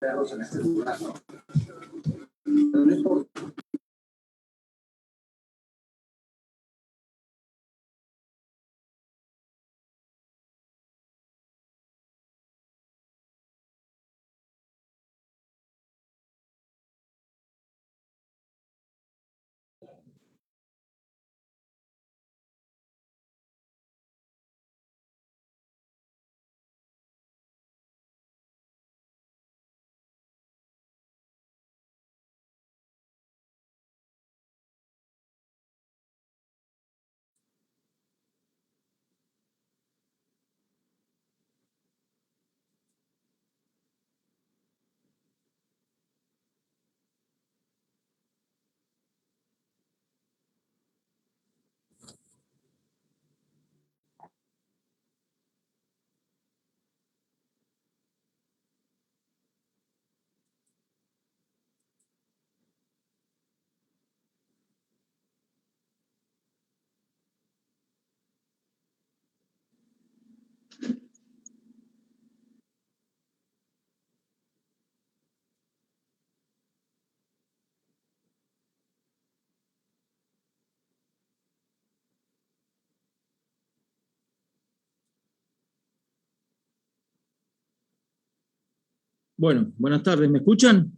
en este lugar, ¿no? Pero no importa. Bueno, buenas tardes, ¿me escuchan?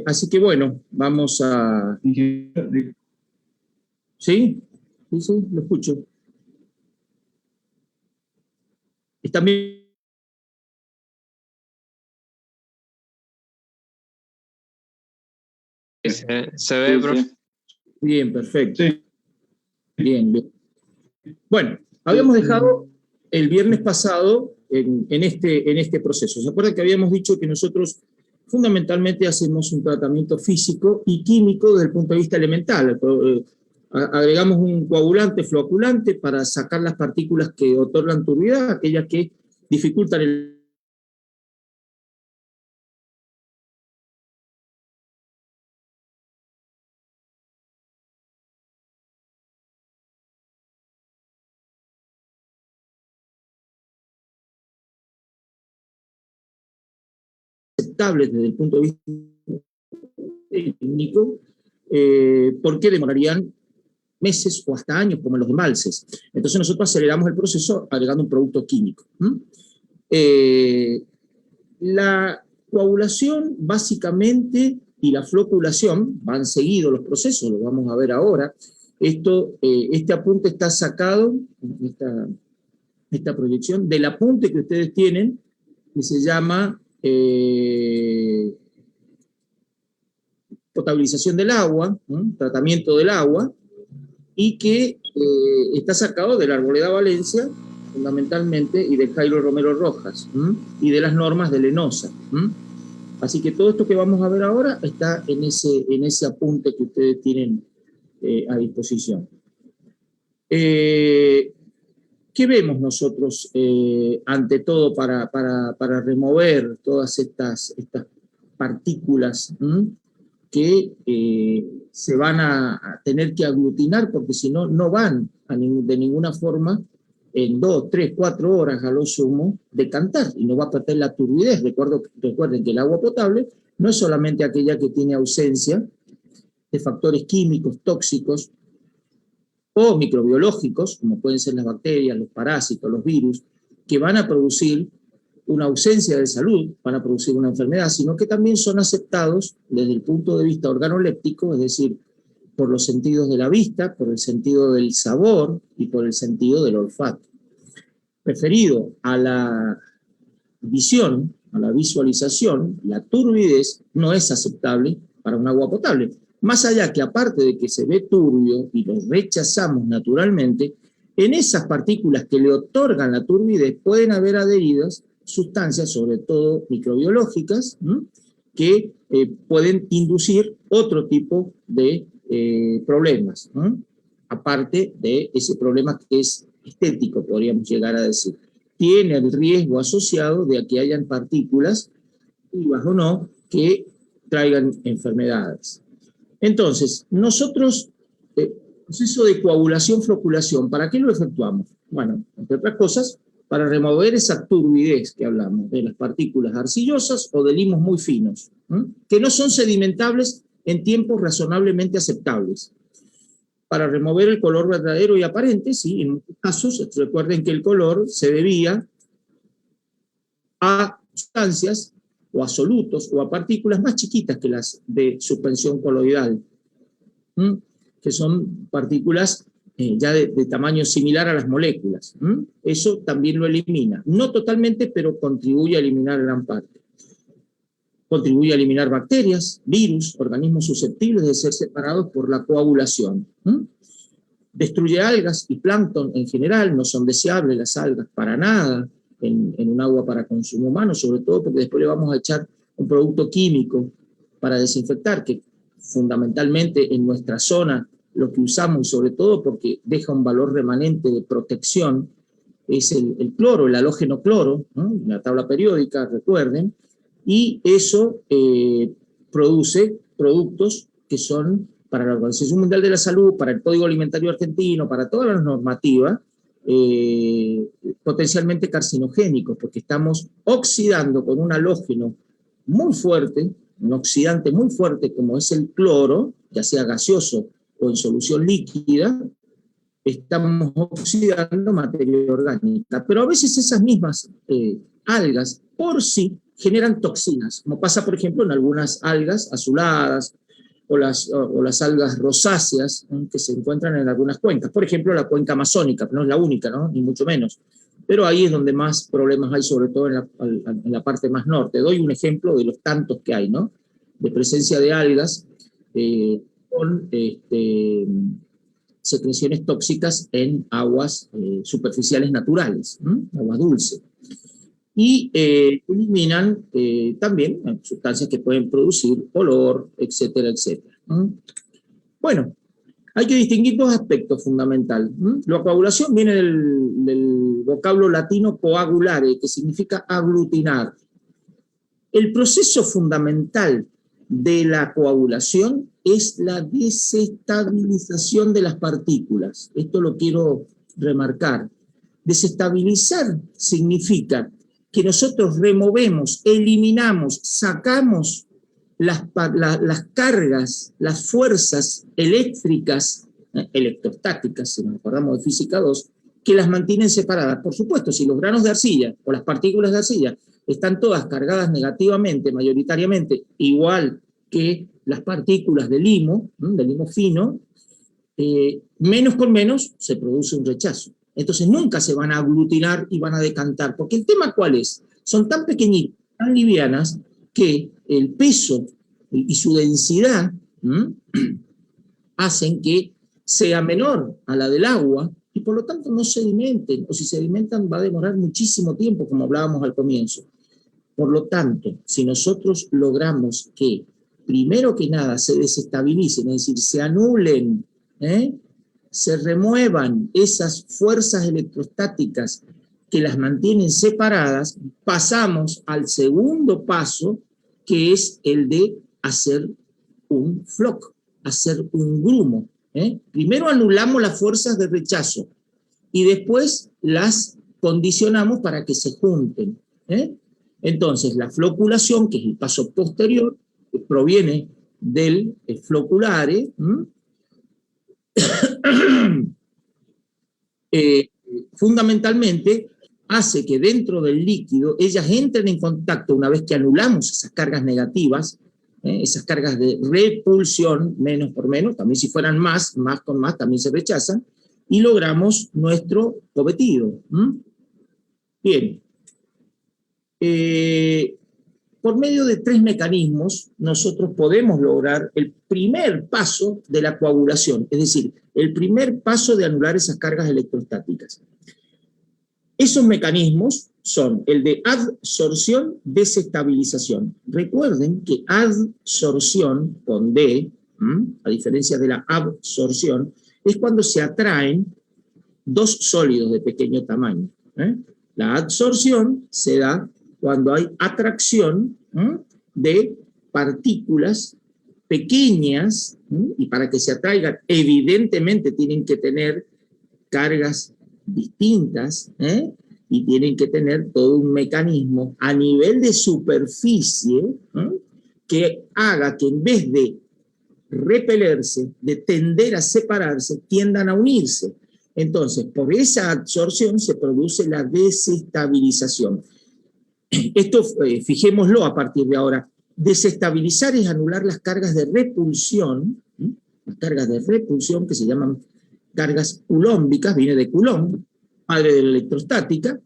Así que bueno, vamos a... ¿Sí? Sí, lo escucho. ¿Están bien? Se ve, profe. Bien, perfecto. Sí. Bien. Bueno, habíamos dejado el viernes pasado en este proceso. ¿Se acuerdan que habíamos dicho que nosotros fundamentalmente hacemos un tratamiento físico y químico desde el punto de vista elemental? Agregamos un coagulante, floculante, para sacar las partículas que otorgan turbidez, aquellas que dificultan el aceptables desde el punto de vista técnico, porque demorarían meses o hasta años, como los embalses. Entonces nosotros aceleramos el proceso agregando un producto químico. La coagulación, básicamente, y la floculación, van seguidos los procesos, lo vamos a ver ahora. Este apunte está sacado, esta proyección, del apunte que ustedes tienen, que se llama potabilización del agua, tratamiento del agua, y que está sacado de la Arboleda Valencia, fundamentalmente, y de Jairo Romero Rojas, y de las normas de Lenosa. Así que todo esto que vamos a ver ahora está en ese apunte que ustedes tienen a disposición. ¿Qué vemos nosotros ante todo para remover todas estas partículas que se van a tener que aglutinar, porque si no, no van de ninguna forma en 2, 3, 4 horas a lo sumo decantar y no va a perder la turbidez? Recuerden que el agua potable no es solamente aquella que tiene ausencia de factores químicos, tóxicos o microbiológicos, como pueden ser las bacterias, los parásitos, los virus, que van a producir una ausencia de salud, van a producir una enfermedad, sino que también son aceptados desde el punto de vista organoléptico, es decir, por los sentidos de la vista, por el sentido del sabor y por el sentido del olfato. Referido a la visión, a la visualización, la turbidez no es aceptable para un agua potable. Más allá que aparte de que se ve turbio y lo rechazamos naturalmente, en esas partículas que le otorgan la turbidez pueden haber adheridas sustancias, sobre todo microbiológicas, que pueden inducir otro tipo de problemas, aparte de ese problema que es estético, podríamos llegar a decir. Tiene el riesgo asociado de que hayan partículas, vivas o no, que traigan enfermedades. Entonces, nosotros, proceso de coagulación, floculación, ¿para qué lo efectuamos? Bueno, entre otras cosas, para remover esa turbidez que hablamos, de las partículas arcillosas o de limos muy finos, que no son sedimentables en tiempos razonablemente aceptables. Para remover el color verdadero y aparente, sí, en muchos casos, recuerden que el color se debía a sustancias o a solutos o a partículas más chiquitas que las de suspensión coloidal, que son partículas ya de tamaño similar a las moléculas. Eso también lo elimina. No totalmente, pero contribuye a eliminar gran parte. Contribuye a eliminar bacterias, virus, organismos susceptibles de ser separados por la coagulación. Destruye algas y plancton en general, no son deseables las algas para nada en un agua para consumo humano, sobre todo porque después le vamos a echar un producto químico para desinfectar, que fundamentalmente en nuestra zona lo que usamos, y sobre todo porque deja un valor remanente de protección, es el cloro, el halógeno cloro, la tabla periódica, recuerden, y eso produce productos que son para la Organización Mundial de la Salud, para el Código Alimentario Argentino, para todas las normativas, potencialmente carcinogénicos, porque estamos oxidando con un halógeno muy fuerte, un oxidante muy fuerte como es el cloro, ya sea gaseoso o en solución líquida, estamos oxidando materia orgánica. Pero a veces esas mismas algas por sí generan toxinas, como pasa por ejemplo en algunas algas azuladas o las algas rosáceas que se encuentran en algunas cuencas. Por ejemplo la cuenca amazónica, no es la única, ¿no? Ni mucho menos. Pero ahí es donde más problemas hay, sobre todo en la parte más norte. Doy un ejemplo de los tantos que hay, ¿no? De presencia de algas con secreciones tóxicas en aguas superficiales naturales, aguas dulces. Y eliminan también sustancias que pueden producir olor, etcétera, etcétera. Bueno, hay que distinguir dos aspectos fundamentales. La coagulación viene del vocablo latino coagulare, que significa aglutinar. El proceso fundamental de la coagulación es la desestabilización de las partículas. Esto lo quiero remarcar. Desestabilizar significa que nosotros removemos, eliminamos, sacamos las cargas, las fuerzas eléctricas, electrostáticas, si nos acordamos de física 2, que las mantienen separadas. Por supuesto, si los granos de arcilla o las partículas de arcilla están todas cargadas negativamente, mayoritariamente, igual que las partículas de limo fino, menos con menos se produce un rechazo. Entonces nunca se van a aglutinar y van a decantar, porque el tema ¿cuál es? Son tan pequeñitas, tan livianas, que el peso y su densidad hacen que sea menor a la del agua y por lo tanto no sedimenten, o si sedimentan va a demorar muchísimo tiempo, como hablábamos al comienzo. Por lo tanto, si nosotros logramos que primero que nada se desestabilicen, es decir, se anulen se remuevan esas fuerzas electrostáticas que las mantienen separadas, pasamos al segundo paso, que es el de hacer un floc, hacer un grumo. Primero anulamos las fuerzas de rechazo y después las condicionamos para que se junten. Entonces, la floculación, que es el paso posterior, que proviene del floculare, fundamentalmente hace que dentro del líquido ellas entren en contacto una vez que anulamos esas cargas negativas, esas cargas de repulsión, menos por menos, también si fueran más con más, también se rechazan, y logramos nuestro cometido. Bien. Por medio de 3 mecanismos, nosotros podemos lograr el primer paso de la coagulación, es decir, el primer paso de anular esas cargas electrostáticas. Esos mecanismos son el de adsorción, desestabilización. Recuerden que adsorción con D, a diferencia de la absorción, es cuando se atraen 2 sólidos de pequeño tamaño. La adsorción se da cuando hay atracción de partículas pequeñas, y para que se atraigan, evidentemente tienen que tener cargas distintas, y tienen que tener todo un mecanismo a nivel de superficie que haga que en vez de repelerse, de tender a separarse, tiendan a unirse. Entonces, por esa absorción se produce la desestabilización. Esto, fijémoslo a partir de ahora, desestabilizar es anular las cargas de repulsión, las cargas de repulsión que se llaman cargas culómbicas, viene de Coulomb, padre de la electrostática,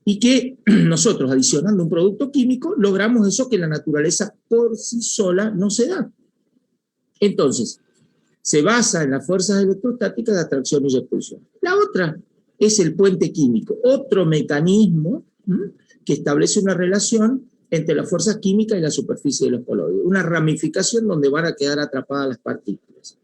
y que nosotros, adicionando un producto químico, logramos eso que la naturaleza por sí sola no se da. Entonces, se basa en las fuerzas electrostáticas de atracción y repulsión. La otra es el puente químico, otro mecanismo que establece una relación entre las fuerzas químicas y la superficie de los coloides, una ramificación donde van a quedar atrapadas las partículas.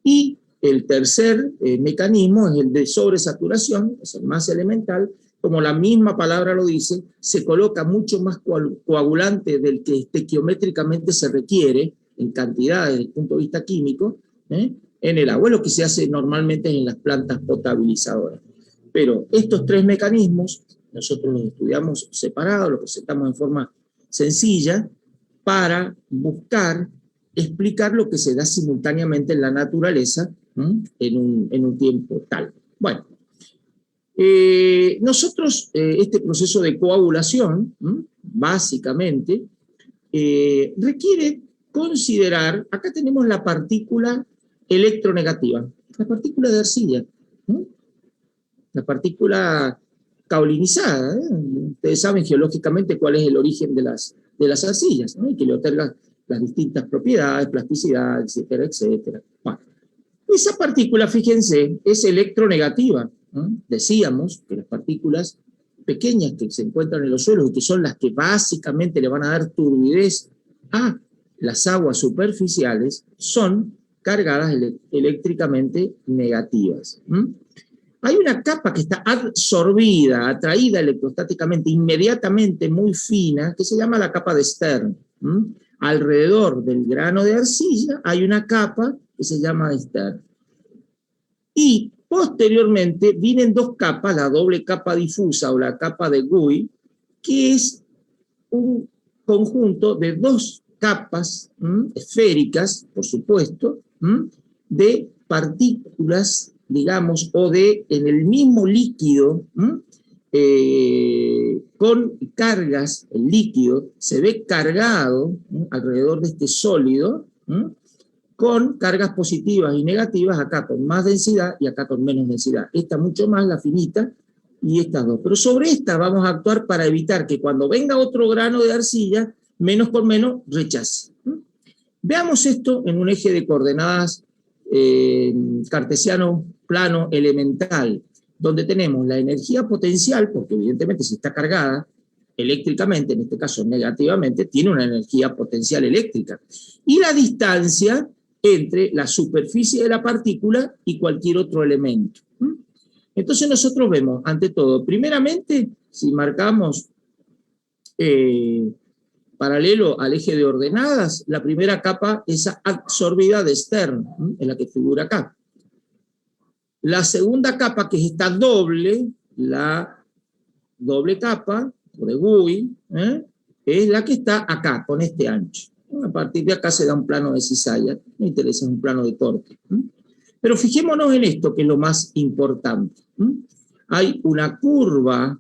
Y el tercer mecanismo es el de sobresaturación, es el más elemental, como la misma palabra lo dice, se coloca mucho más coagulante del que estequiométricamente se requiere en cantidad desde el punto de vista químico, en el agua, lo que se hace normalmente en las plantas potabilizadoras. Pero estos 3 mecanismos nosotros los estudiamos separados, los presentamos en forma sencilla para buscar explicar lo que se da simultáneamente en la naturaleza en un tiempo tal. Bueno, nosotros este proceso de coagulación, básicamente, requiere considerar, acá tenemos la partícula electronegativa, la partícula de arcilla, la partícula caulinizada. Ustedes saben geológicamente cuál es el origen de las arcillas, y que le otorga las distintas propiedades, plasticidad, etcétera, etcétera. Bueno, esa partícula, fíjense, es electronegativa. Decíamos que las partículas pequeñas que se encuentran en los suelos y que son las que básicamente le van a dar turbidez a las aguas superficiales son cargadas eléctricamente negativas. Hay una capa que está absorbida, atraída electrostáticamente, inmediatamente muy fina, que se llama la capa de Stern. Alrededor del grano de arcilla hay una capa que se llama de Stern. Y posteriormente vienen 2 capas, la doble capa difusa o la capa de Guy, que es un conjunto de 2 capas esféricas, por supuesto, de partículas, digamos, o de en el mismo líquido, con cargas, el líquido se ve cargado alrededor de este sólido, con cargas positivas y negativas, acá con más densidad y acá con menos densidad. Esta mucho más, la finita, y estas 2. Pero sobre esta vamos a actuar para evitar que cuando venga otro grano de arcilla, menos por menos, rechace. Veamos esto en un eje de coordenadas cartesiano plano elemental, donde tenemos la energía potencial, porque evidentemente si está cargada eléctricamente, en este caso negativamente, tiene una energía potencial eléctrica. Y la distancia entre la superficie de la partícula y cualquier otro elemento. Entonces nosotros vemos, ante todo, primeramente, si marcamos paralelo al eje de ordenadas, la primera capa es absorbida de Stern, en la que figura acá. La segunda capa, que es esta doble, la doble capa, de Gui, es la que está acá, con este ancho. A partir de acá se da un plano de cizalla, me interesa un plano de torque. Pero fijémonos en esto, que es lo más importante. Hay una curva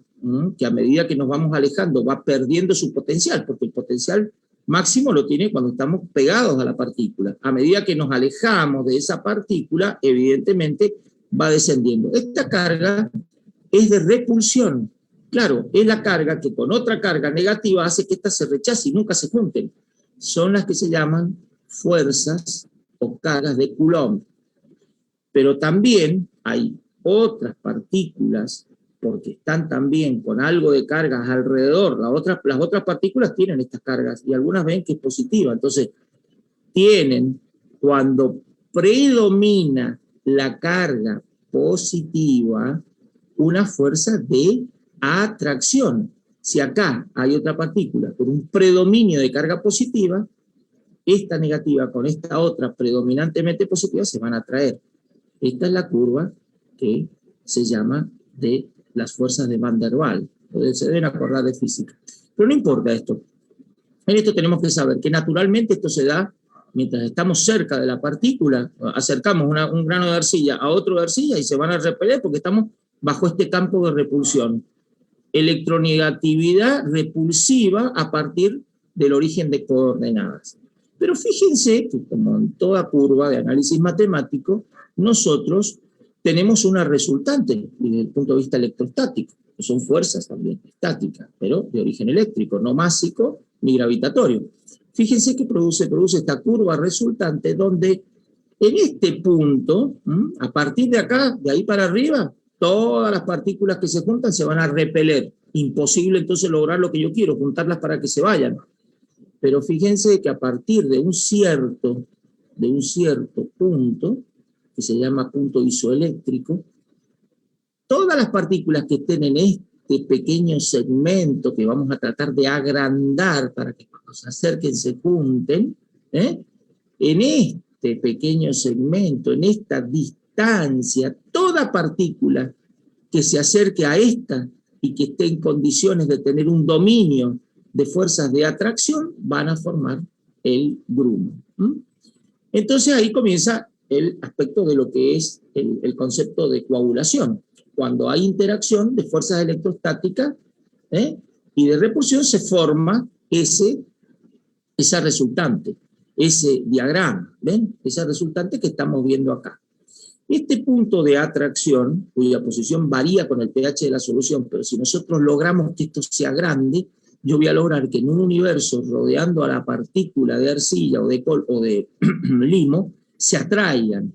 que a medida que nos vamos alejando va perdiendo su potencial, porque el potencial máximo lo tiene cuando estamos pegados a la partícula. A medida que nos alejamos de esa partícula, evidentemente va descendiendo. Esta carga es de repulsión. Claro, es la carga que con otra carga negativa hace que éstas se rechacen y nunca se junten. Son las que se llaman fuerzas o cargas de Coulomb. Pero también hay otras partículas, porque están también con algo de cargas alrededor. Las otras partículas tienen estas cargas y algunas ven que es positiva. Entonces, tienen, cuando predomina la carga positiva, una fuerza de atracción. Si acá hay otra partícula con un predominio de carga positiva, esta negativa con esta otra predominantemente positiva se van a atraer. Esta es la curva que se llama de las fuerzas de Van der Waals. Se deben acordar de física. Pero no importa esto. En esto tenemos que saber que naturalmente esto se da mientras estamos cerca de la partícula, acercamos un grano de arcilla a otro de arcilla y se van a repeler porque estamos bajo este campo de repulsión. Electronegatividad repulsiva a partir del origen de coordenadas. Pero fíjense que, como en toda curva de análisis matemático, nosotros tenemos una resultante desde el punto de vista electrostático, que son fuerzas también estáticas, pero de origen eléctrico, no másico ni gravitatorio. Fíjense que produce esta curva resultante donde en este punto, a partir de acá, de ahí para arriba, todas las partículas que se juntan se van a repeler. Imposible entonces lograr lo que yo quiero, juntarlas para que se vayan. Pero fíjense que a partir de un cierto punto, que se llama punto isoeléctrico, todas las partículas que estén en este pequeño segmento que vamos a tratar de agrandar para que cuando se acerquen se junten, en este pequeño segmento, en esta distancia, toda partícula que se acerque a esta y que esté en condiciones de tener un dominio de fuerzas de atracción, van a formar el grumo. Entonces ahí comienza el aspecto de lo que es el concepto de coagulación. Cuando hay interacción de fuerzas electrostáticas y de repulsión, se forma esa resultante, ese diagrama, ¿ven? Esa resultante que estamos viendo acá. Este punto de atracción, cuya posición varía con el pH de la solución, pero si nosotros logramos que esto sea grande, yo voy a lograr que en un universo rodeando a la partícula de arcilla o de limo, se atraigan.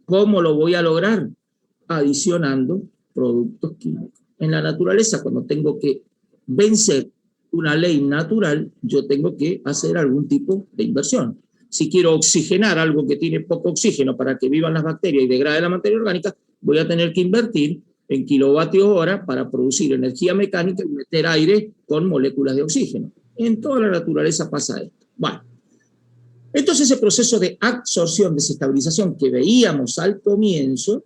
¿Cómo lo voy a lograr? Adicionando productos químicos. En la naturaleza, cuando tengo que vencer una ley natural, yo tengo que hacer algún tipo de inversión. Si quiero oxigenar algo que tiene poco oxígeno para que vivan las bacterias y degrade la materia orgánica, voy a tener que invertir en kilovatios hora para producir energía mecánica y meter aire con moléculas de oxígeno. En toda la naturaleza pasa esto. Bueno, entonces ese proceso de absorción, desestabilización que veíamos al comienzo,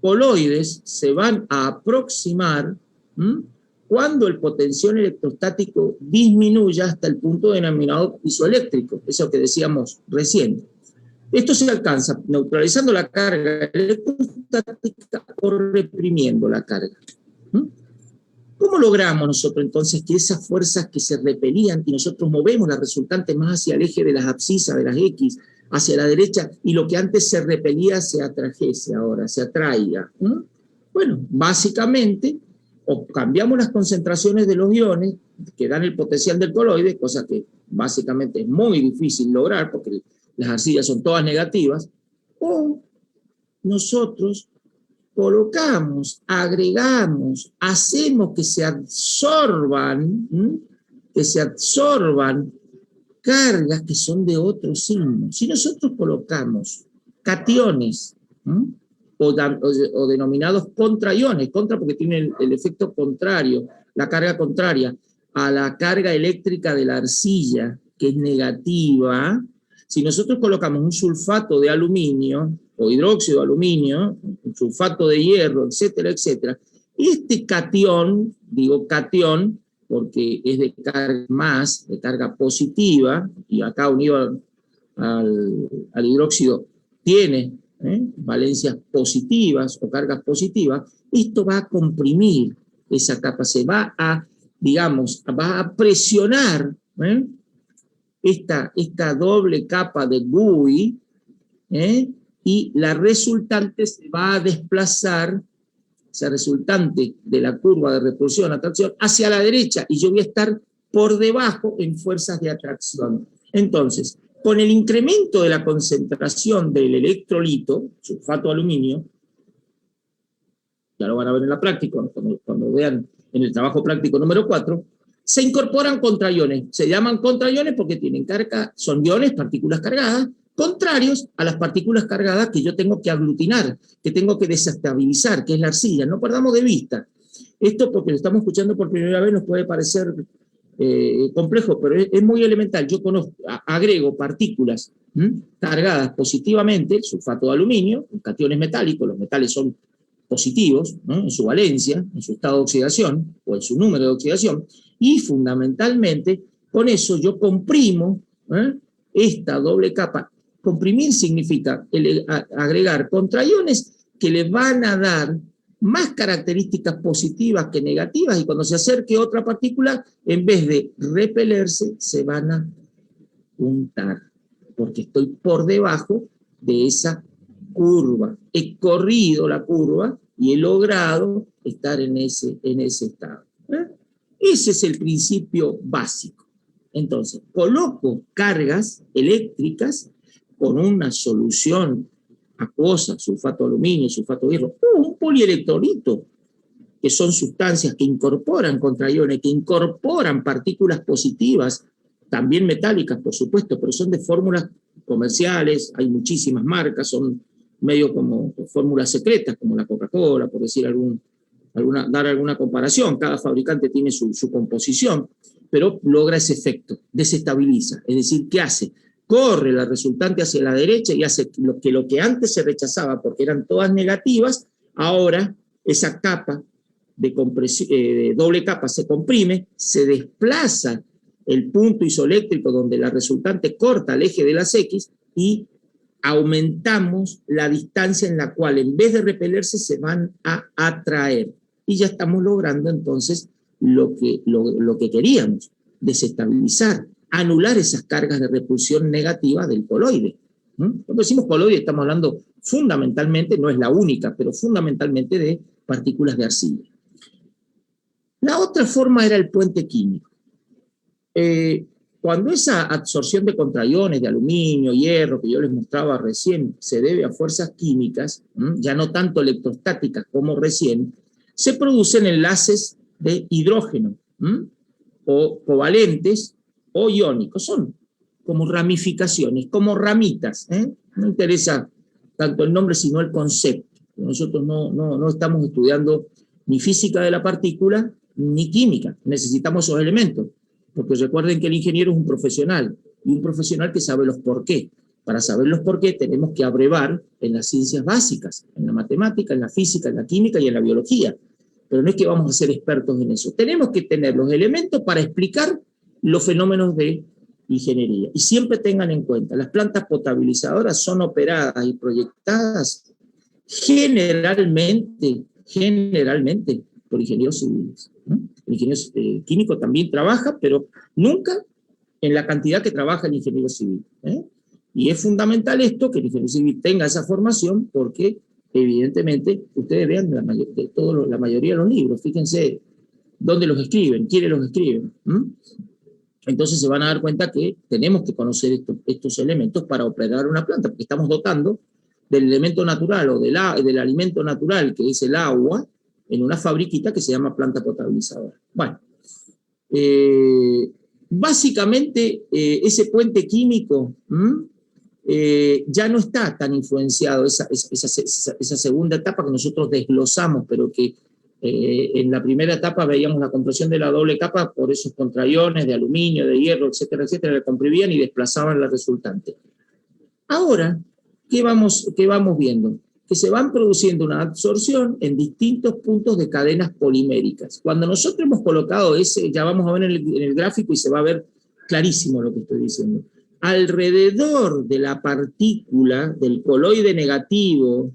coloides se van a aproximar cuando el potencial electrostático disminuya hasta el punto denominado isoeléctrico, eso que decíamos recién. Esto se alcanza neutralizando la carga electrostática o reprimiendo la carga. ¿Cómo logramos nosotros entonces que esas fuerzas que se repelían y nosotros movemos las resultantes más hacia el eje de las abscisas, de las X, hacia la derecha, y lo que antes se repelía se atrajese ahora, se atraiga? Bueno, básicamente, o cambiamos las concentraciones de los iones que dan el potencial del coloide, cosa que básicamente es muy difícil lograr porque las arcillas son todas negativas, o nosotros colocamos, agregamos, hacemos que se absorban cargas que son de otro signo. Si nosotros colocamos cationes, ¿m? o denominados contraiones, contra porque tienen el efecto contrario, la carga contraria a la carga eléctrica de la arcilla, que es negativa, si nosotros colocamos un sulfato de aluminio, o hidróxido de aluminio, un sulfato de hierro, etcétera, etcétera, este catión, digo catión, porque es de carga más, de carga positiva, y acá unido al hidróxido tiene valencias positivas o cargas positivas, esto va a comprimir esa capa, se va a, digamos, va a presionar esta doble capa de GUI, y la resultante se va a desplazar, esa resultante de la curva de repulsión-atracción, hacia la derecha, y yo voy a estar por debajo en fuerzas de atracción. Entonces, con el incremento de la concentración del electrolito, sulfato de aluminio, ya lo van a ver en la práctica, cuando vean en el trabajo práctico número 4, se incorporan contraiones. Se llaman contraiones porque tienen carga, son iones, partículas cargadas, contrarios a las partículas cargadas que yo tengo que aglutinar, que tengo que desestabilizar, que es la arcilla. No perdamos de vista. Esto, porque lo estamos escuchando por primera vez, nos puede parecer complejo, pero es muy elemental. Yo agrego partículas cargadas positivamente, sulfato de aluminio, cationes metálicos, los metales son positivos, ¿no? En su valencia, en su estado de oxidación, o en su número de oxidación, y fundamentalmente, con eso yo comprimo esta doble capa. Comprimir significa agregar contraiones que le van a dar más características positivas que negativas, y cuando se acerque otra partícula, en vez de repelerse, se van a juntar, porque estoy por debajo de esa curva. He corrido la curva y he logrado estar en ese estado. Ese es el principio básico. Entonces, coloco cargas eléctricas con una solución acuosa, sulfato de aluminio, sulfato de hierro, o un polielectrolito, que son sustancias que incorporan contraiones, que incorporan partículas positivas, también metálicas, por supuesto, pero son de fórmulas comerciales, hay muchísimas marcas, son medio como fórmulas secretas, como la Coca-Cola, por decir dar alguna comparación. Cada fabricante tiene su composición, pero logra ese efecto, desestabiliza. Es decir, ¿qué hace? Corre la resultante hacia la derecha y hace lo que antes se rechazaba porque eran todas negativas, ahora esa capa de doble capa se comprime, se desplaza el punto isoeléctrico donde la resultante corta el eje de las X y aumentamos la distancia en la cual en vez de repelerse se van a atraer. Y ya estamos logrando entonces lo que queríamos, desestabilizar, anular esas cargas de repulsión negativa del coloide. Cuando decimos coloide estamos hablando fundamentalmente, no es la única, pero fundamentalmente de partículas de arcilla. La otra forma era el puente químico. Cuando esa absorción de contraiones de aluminio, hierro, que yo les mostraba recién, se debe a fuerzas químicas, ya no tanto electrostáticas como recién, se producen enlaces de hidrógeno, o covalentes o iónicos, son como ramificaciones, como ramitas. No interesa tanto el nombre sino el concepto. Nosotros no estamos estudiando ni física de la partícula ni química, necesitamos esos elementos, porque recuerden que el ingeniero es un profesional, y un profesional que sabe los por qué. Para saber los por qué tenemos que abrevar en las ciencias básicas, en la matemática, en la física, en la química y en la biología, pero no es que vamos a ser expertos en eso. Tenemos que tener los elementos para explicar los fenómenos de ingeniería. Y siempre tengan en cuenta, las plantas potabilizadoras son operadas y proyectadas generalmente por ingenieros civiles. El ingeniero químico también trabaja, pero nunca en la cantidad que trabaja el ingeniero civil. Y es fundamental esto, que el ingeniero civil tenga esa formación, porque evidentemente ustedes vean la mayoría de los libros, fíjense dónde los escriben, quiénes los escriben. Entonces se van a dar cuenta que tenemos que conocer estos elementos para operar una planta, porque estamos dotando del elemento natural o del alimento natural, que es el agua, en una fabriquita que se llama planta potabilizadora. Bueno, básicamente ese puente químico ya no está tan influenciado, esa segunda etapa que nosotros desglosamos, pero que en la primera etapa veíamos la compresión de la doble capa por esos contraiones de aluminio, de hierro, etcétera, etcétera, la comprimían y desplazaban la resultante. Ahora, ¿qué vamos viendo? Que se van produciendo una absorción en distintos puntos de cadenas poliméricas. Cuando nosotros hemos colocado ese, ya vamos a ver en el gráfico y se va a ver clarísimo lo que estoy diciendo. Alrededor de la partícula del coloide negativo,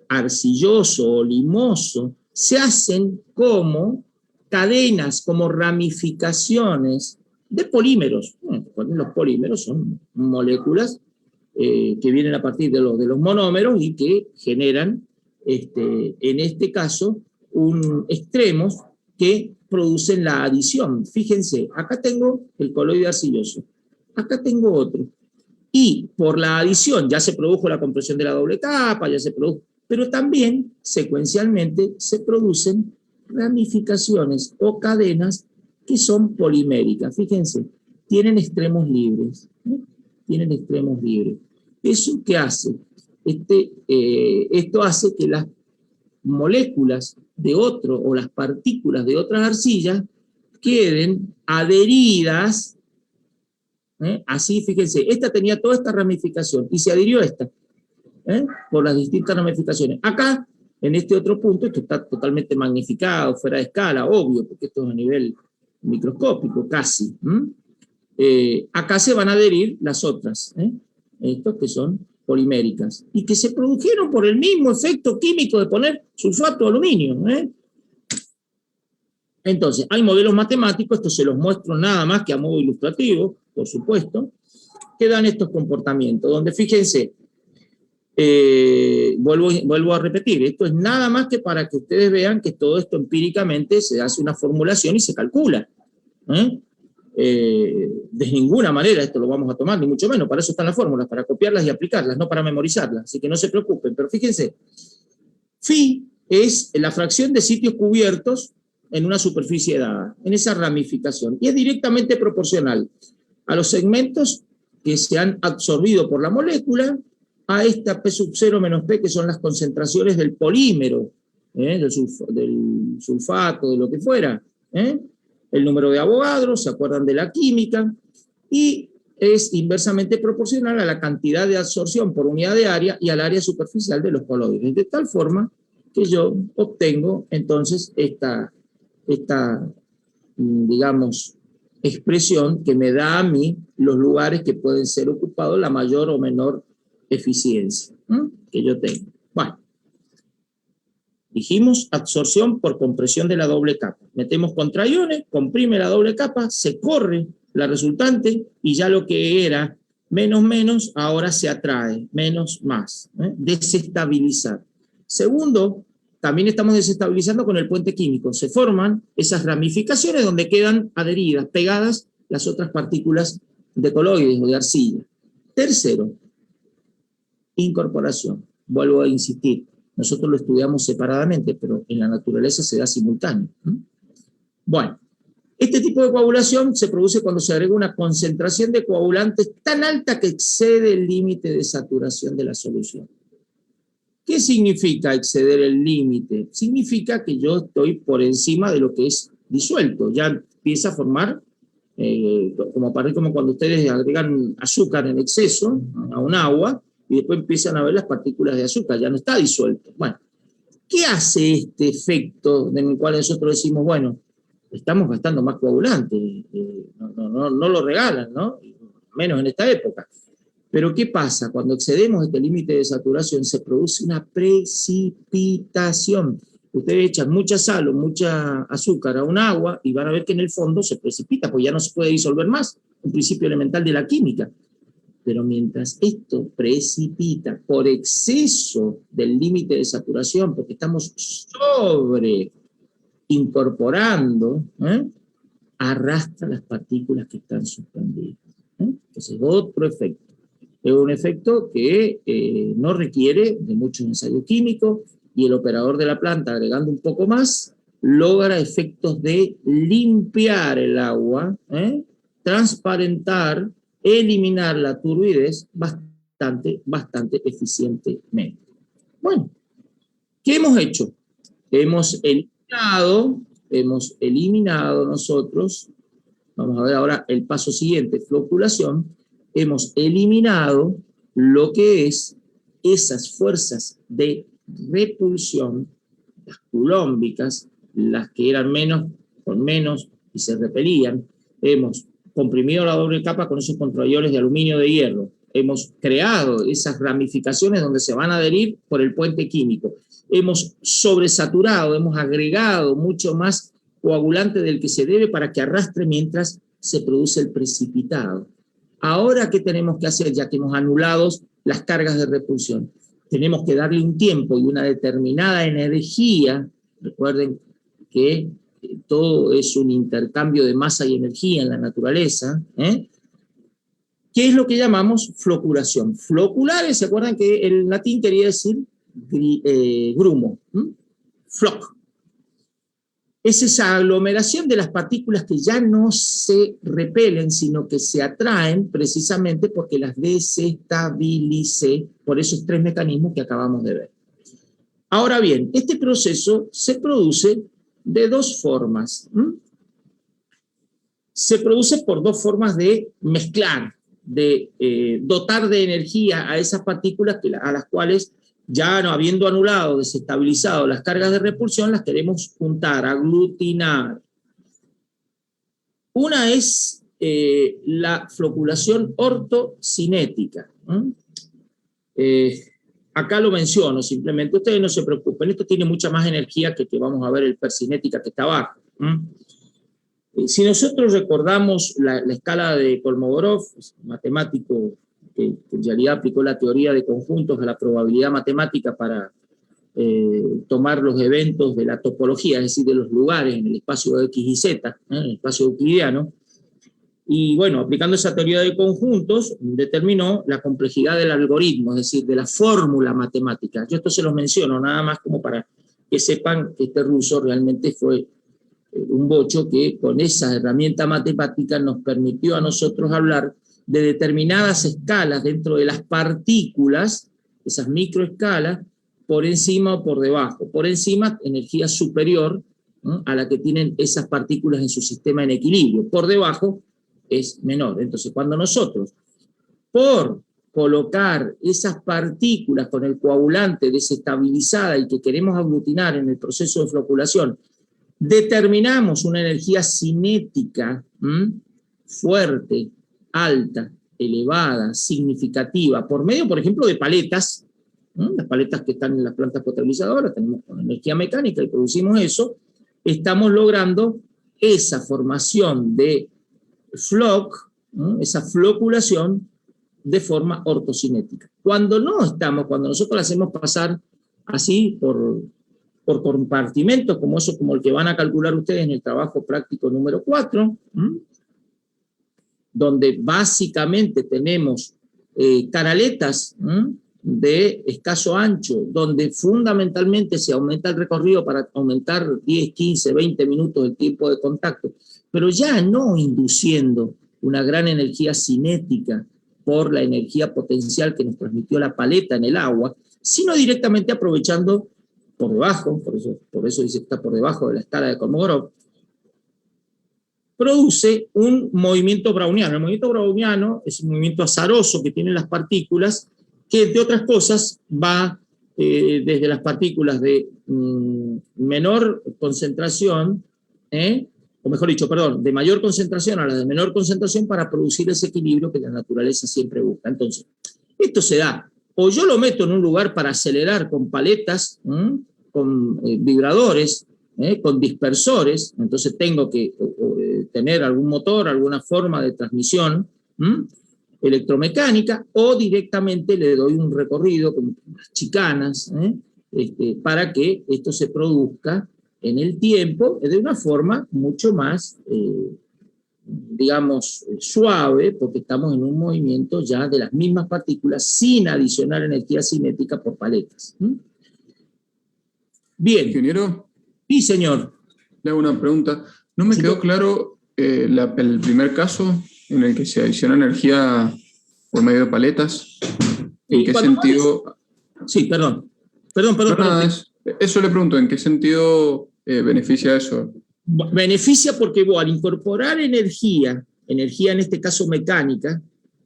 arcilloso o limoso, se hacen como cadenas, como ramificaciones de polímeros. Los polímeros son moléculas que vienen a partir de los monómeros y que generan, en este caso, extremos que producen la adición. Fíjense, acá tengo el coloide arcilloso, acá tengo otro. Y por la adición ya se produjo la compresión de la doble capa, ya se produjo, pero también secuencialmente se producen ramificaciones o cadenas que son poliméricas. Fíjense, tienen extremos libres. Tienen extremos libres. ¿Eso qué hace? Esto hace que las moléculas de otro o las partículas de otras arcillas queden adheridas. Así, fíjense, esta tenía toda esta ramificación y se adhirió a esta por las distintas ramificaciones. Acá, en este otro punto, esto está totalmente magnificado, fuera de escala, obvio, porque esto es a nivel microscópico, casi. Acá se van a adherir las otras, estos que son poliméricas, y que se produjeron por el mismo efecto químico de poner sulfato de aluminio. Entonces, hay modelos matemáticos, estos se los muestro nada más que a modo ilustrativo, por supuesto, que dan estos comportamientos, donde fíjense, vuelvo a repetir, esto es nada más que para que ustedes vean que todo esto empíricamente se hace una formulación y se calcula. De ninguna manera esto lo vamos a tomar, ni mucho menos, para eso están las fórmulas, para copiarlas y aplicarlas, no para memorizarlas, así que no se preocupen, pero fíjense, phi es la fracción de sitios cubiertos en una superficie dada, en esa ramificación, y es directamente proporcional a los segmentos que se han absorbido por la molécula, a esta P sub 0 menos P, que son las concentraciones del polímero, del sulfato, de lo que fuera, el número de Avogadro, ¿se acuerdan de la química? Y es inversamente proporcional a la cantidad de absorción por unidad de área y al área superficial de los coloides, de tal forma que yo obtengo entonces esta digamos, expresión que me da a mí los lugares que pueden ser ocupados, la mayor o menor eficiencia que yo tengo. Bueno, dijimos absorción por compresión de la doble capa. Metemos contraiones, comprime la doble capa, se corre la resultante y ya lo que era menos, ahora se atrae, menos, más. Desestabilizar. Segundo, también estamos desestabilizando con el puente químico. Se forman esas ramificaciones donde quedan adheridas, pegadas las otras partículas de coloides o de arcilla. Tercero, incorporación. Vuelvo a insistir, nosotros lo estudiamos separadamente, pero en la naturaleza se da simultáneo. Bueno, este tipo de coagulación se produce cuando se agrega una concentración de coagulantes tan alta que excede el límite de saturación de la solución. ¿Qué significa exceder el límite? Significa que yo estoy por encima de lo que es disuelto. Ya empieza a formar, como cuando ustedes agregan azúcar en exceso a un agua, y después empiezan a ver las partículas de azúcar, ya no está disuelto. Bueno, ¿qué hace este efecto en el cual nosotros decimos, bueno, estamos gastando más coagulante, no lo regalan, ¿no? Menos en esta época. Pero ¿qué pasa? Cuando excedemos este límite de saturación se produce una precipitación. Ustedes echan mucha sal o mucha azúcar a un agua y van a ver que en el fondo se precipita, porque ya no se puede disolver más, un principio elemental de la química. Pero mientras esto precipita por exceso del límite de saturación, porque estamos sobre incorporando, arrastra las partículas que están suspendidas. Entonces, otro efecto. Es un efecto que no requiere de mucho ensayo químico y el operador de la planta, agregando un poco más, logra efectos de limpiar el agua, transparentar, eliminar la turbidez bastante eficientemente. Bueno, ¿qué hemos hecho? Hemos eliminado nosotros, vamos a ver ahora el paso siguiente, floculación, hemos eliminado lo que es esas fuerzas de repulsión, las culómbicas, las que eran con menos y se repelían. Hemos comprimido la doble capa con esos controladores de aluminio de hierro. Hemos creado esas ramificaciones donde se van a adherir por el puente químico. Hemos sobresaturado, hemos agregado mucho más coagulante del que se debe para que arrastre mientras se produce el precipitado. Ahora, ¿qué tenemos que hacer? Ya que hemos anulado las cargas de repulsión, tenemos que darle un tiempo y una determinada energía. Recuerden que todo es un intercambio de masa y energía en la naturaleza, ¿Qué es lo que llamamos floculación? Flocular, ¿se acuerdan que el latín quería decir grumo? Floc. Es esa aglomeración de las partículas que ya no se repelen, sino que se atraen precisamente porque las desestabilicé por esos tres mecanismos que acabamos de ver. Ahora bien, este proceso se produce de dos formas. Se produce por dos formas de mezclar, de dotar de energía a esas partículas a las cuales, ya no habiendo anulado, desestabilizado las cargas de repulsión, las queremos juntar, aglutinar. Una es la floculación ortocinética. Acá lo menciono simplemente, ustedes no se preocupen, esto tiene mucha más energía que vamos a ver el percinética que está abajo. Si nosotros recordamos la escala de Kolmogorov, matemático que en realidad aplicó la teoría de conjuntos a la probabilidad matemática para tomar los eventos de la topología, es decir, de los lugares en el espacio X y Z, en el espacio euclidiano, y bueno, aplicando esa teoría de conjuntos, determinó la complejidad del algoritmo, es decir, de la fórmula matemática. Yo esto se los menciono nada más como para que sepan que este ruso realmente fue un bocho que con esa herramienta matemática nos permitió a nosotros hablar de determinadas escalas dentro de las partículas, esas microescalas, por encima o por debajo. Por encima, energía superior, ¿no?, a la que tienen esas partículas en su sistema en equilibrio. Por debajo es menor. Entonces, cuando nosotros, por colocar esas partículas con el coagulante desestabilizada y que queremos aglutinar en el proceso de floculación, determinamos una energía cinética fuerte, alta, elevada, significativa, por medio, por ejemplo, de paletas, las paletas que están en las plantas potabilizadoras, tenemos con energía mecánica y producimos eso, estamos logrando esa formación de floc, esa floculación de forma ortocinética. Cuando nosotros la hacemos pasar así por compartimentos, como el que van a calcular ustedes en el trabajo práctico número 4, donde básicamente tenemos canaletas de escaso ancho, donde fundamentalmente se aumenta el recorrido para aumentar 10, 15, 20 minutos el tiempo de contacto, pero ya no induciendo una gran energía cinética por la energía potencial que nos transmitió la paleta en el agua, sino directamente aprovechando por debajo, por eso dice que está por debajo de la escala de Kolmogorov, produce un movimiento browniano. El movimiento browniano es un movimiento azaroso que tienen las partículas, que entre otras cosas va desde las partículas de menor concentración, o mejor dicho, perdón, de mayor concentración a las de menor concentración para producir ese equilibrio que la naturaleza siempre busca. Entonces, esto se da, o yo lo meto en un lugar para acelerar con paletas, con vibradores, con dispersores, entonces tengo que tener algún motor, alguna forma de transmisión electromecánica, o directamente le doy un recorrido con unas chicanas para que esto se produzca en el tiempo de una forma mucho más, digamos, suave, porque estamos en un movimiento ya de las mismas partículas sin adicionar energía cinética por paletas. Bien. Ingeniero. Sí, señor. Le hago una pregunta. No me quedó claro el primer caso en el que se adiciona energía por medio de paletas. ¿En qué sentido? Sí, perdón. Eso le pregunto, ¿en qué sentido beneficia eso? Beneficia porque vos, al incorporar energía en este caso mecánica,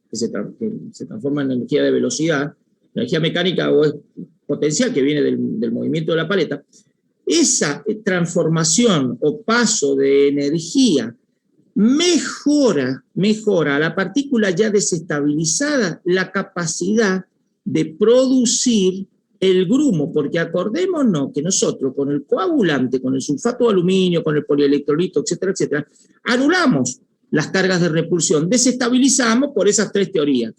que se transforma en energía de velocidad, energía mecánica o es potencial que viene del movimiento de la paleta, esa transformación o paso de energía mejora a la partícula ya desestabilizada la capacidad de producir el grumo, porque acordémonos que nosotros con el coagulante, con el sulfato de aluminio, con el polielectrolito, etcétera, etcétera, anulamos las cargas de repulsión, desestabilizamos por esas tres teorías,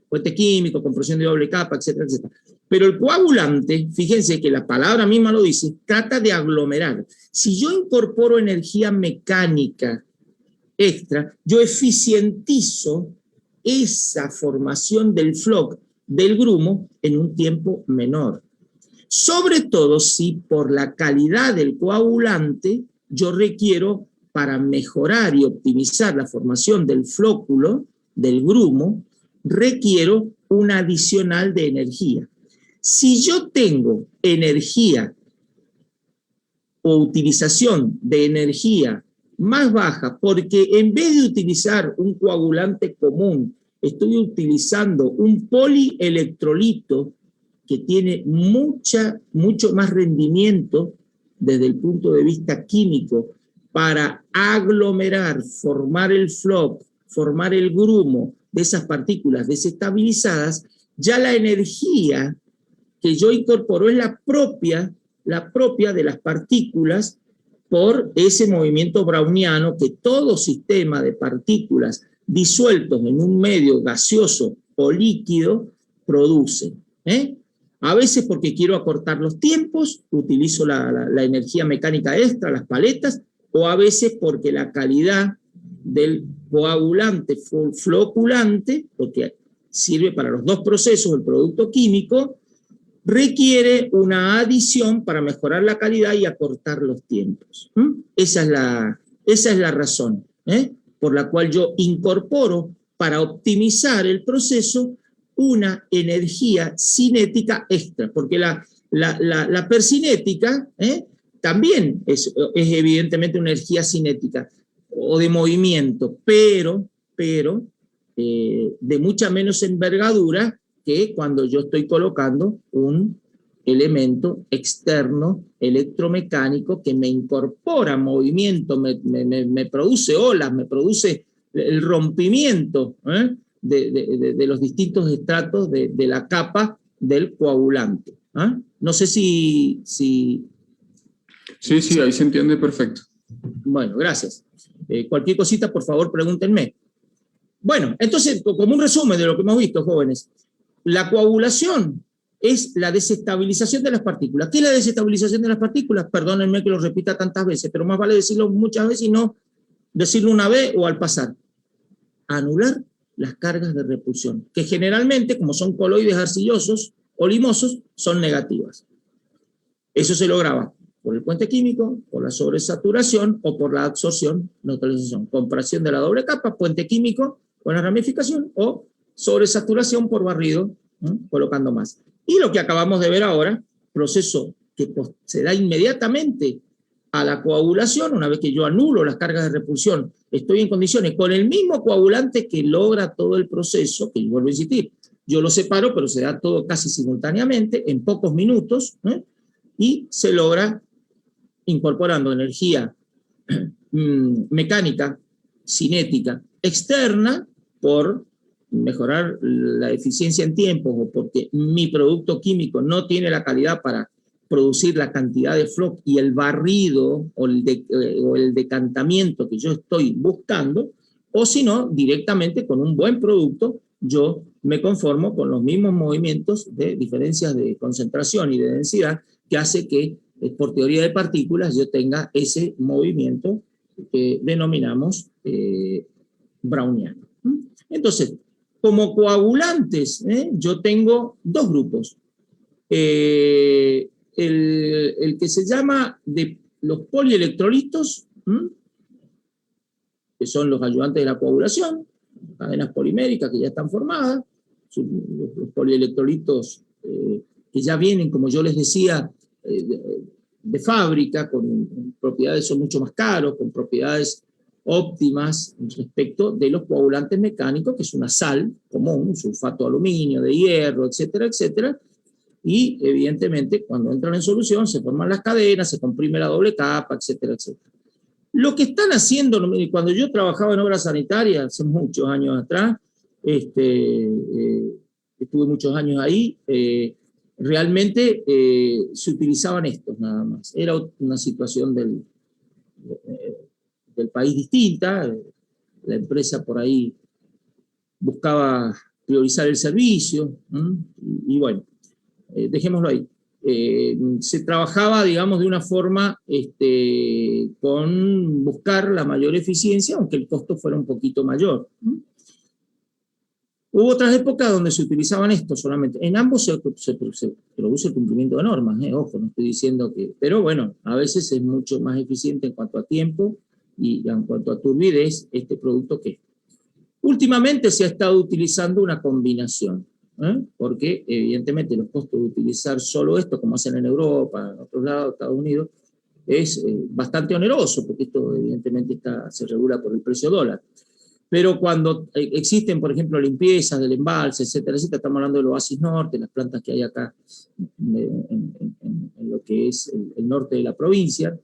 puente químico, compresión de doble capa, etcétera, etcétera. Pero el coagulante, fíjense que la palabra misma lo dice, trata de aglomerar. Si yo incorporo energía mecánica extra, yo eficientizo esa formación del floc, del grumo, en un tiempo menor. Sobre todo si por la calidad del coagulante yo requiero, para mejorar y optimizar la formación del flóculo, del grumo, requiero una adicional de energía. Si yo tengo energía o utilización de energía más baja, porque en vez de utilizar un coagulante común, estoy utilizando un polielectrolito que tiene mucho más rendimiento desde el punto de vista químico para aglomerar, formar el floc, formar el grumo de esas partículas desestabilizadas, ya la energía que yo incorporo es la propia de las partículas por ese movimiento browniano que todo sistema de partículas disueltos en un medio gaseoso o líquido produce. A veces porque quiero acortar los tiempos, utilizo la energía mecánica extra, las paletas, o a veces porque la calidad del coagulante floculante, porque sirve para los dos procesos, el producto químico, requiere una adición para mejorar la calidad y acortar los tiempos. Esa es la razón por la cual yo incorporo, para optimizar el proceso, una energía cinética extra, porque la percinética también es evidentemente una energía cinética o de movimiento, pero de mucha menos envergadura que cuando yo estoy colocando un elemento externo electromecánico que me incorpora movimiento, me produce olas, me produce el rompimiento de los distintos estratos de la capa del coagulante. No sé si... Sí, ahí se entiende perfecto. Bueno, gracias. Cualquier cosita, por favor, pregúntenme. Bueno, entonces, como un resumen de lo que hemos visto, jóvenes, la coagulación es la desestabilización de las partículas. ¿Qué es la desestabilización de las partículas? Perdónenme que lo repita tantas veces, pero más vale decirlo muchas veces y no decirlo una vez o al pasar. Anular las cargas de repulsión, que generalmente, como son coloides arcillosos o limosos, son negativas. Eso se lograba por el puente químico, por la sobresaturación o por la absorción, neutralización. Compresión de la doble capa, puente químico con la ramificación o sobresaturación por barrido, colocando más. Y lo que acabamos de ver ahora, proceso que se da inmediatamente a la coagulación, una vez que yo anulo las cargas de repulsión, estoy en condiciones con el mismo coagulante que logra todo el proceso, que vuelvo a insistir, yo lo separo, pero se da todo casi simultáneamente, en pocos minutos, y se logra incorporando energía mecánica, cinética, externa, por mejorar la eficiencia en tiempos o porque mi producto químico no tiene la calidad para producir la cantidad de floc y el barrido o el decantamiento que yo estoy buscando, o si no, directamente con un buen producto, yo me conformo con los mismos movimientos de diferencias de concentración y de densidad que hace que, por teoría de partículas, yo tenga ese movimiento que denominamos browniano. Entonces, como coagulantes, yo tengo dos grupos. El que se llama de los polielectrolitos, que son los ayudantes de la coagulación, cadenas poliméricas que ya están formadas, los polielectrolitos que ya vienen, como yo les decía, de fábrica, con propiedades, son mucho más caros, con propiedades óptimas respecto de los coagulantes mecánicos, que es una sal común, un sulfato de aluminio, de hierro, etcétera, etcétera, y evidentemente cuando entran en solución se forman las cadenas, se comprime la doble capa, etcétera, etcétera. Lo que están haciendo, cuando yo trabajaba en obras sanitarias, hace muchos años atrás, estuve muchos años ahí, realmente se utilizaban estos nada más. Era una situación del país distinta, la empresa por ahí buscaba priorizar el servicio, y bueno, dejémoslo ahí. Se trabajaba, digamos, de una forma con buscar la mayor eficiencia, aunque el costo fuera un poquito mayor. Hubo otras épocas donde se utilizaban esto solamente. En ambos se produce el cumplimiento de normas, ojo, no estoy diciendo que... Pero bueno, a veces es mucho más eficiente en cuanto a tiempo y en cuanto a turbidez este producto que... Últimamente se ha estado utilizando una combinación, porque evidentemente los costos de utilizar solo esto, como hacen en Europa, en otros lados, Estados Unidos, es bastante oneroso, porque esto evidentemente se regula por el precio dólar. Pero cuando existen, por ejemplo, limpiezas del embalse, etcétera, etcétera, estamos hablando del Oasis Norte, las plantas que hay acá en lo que es el norte de la provincia,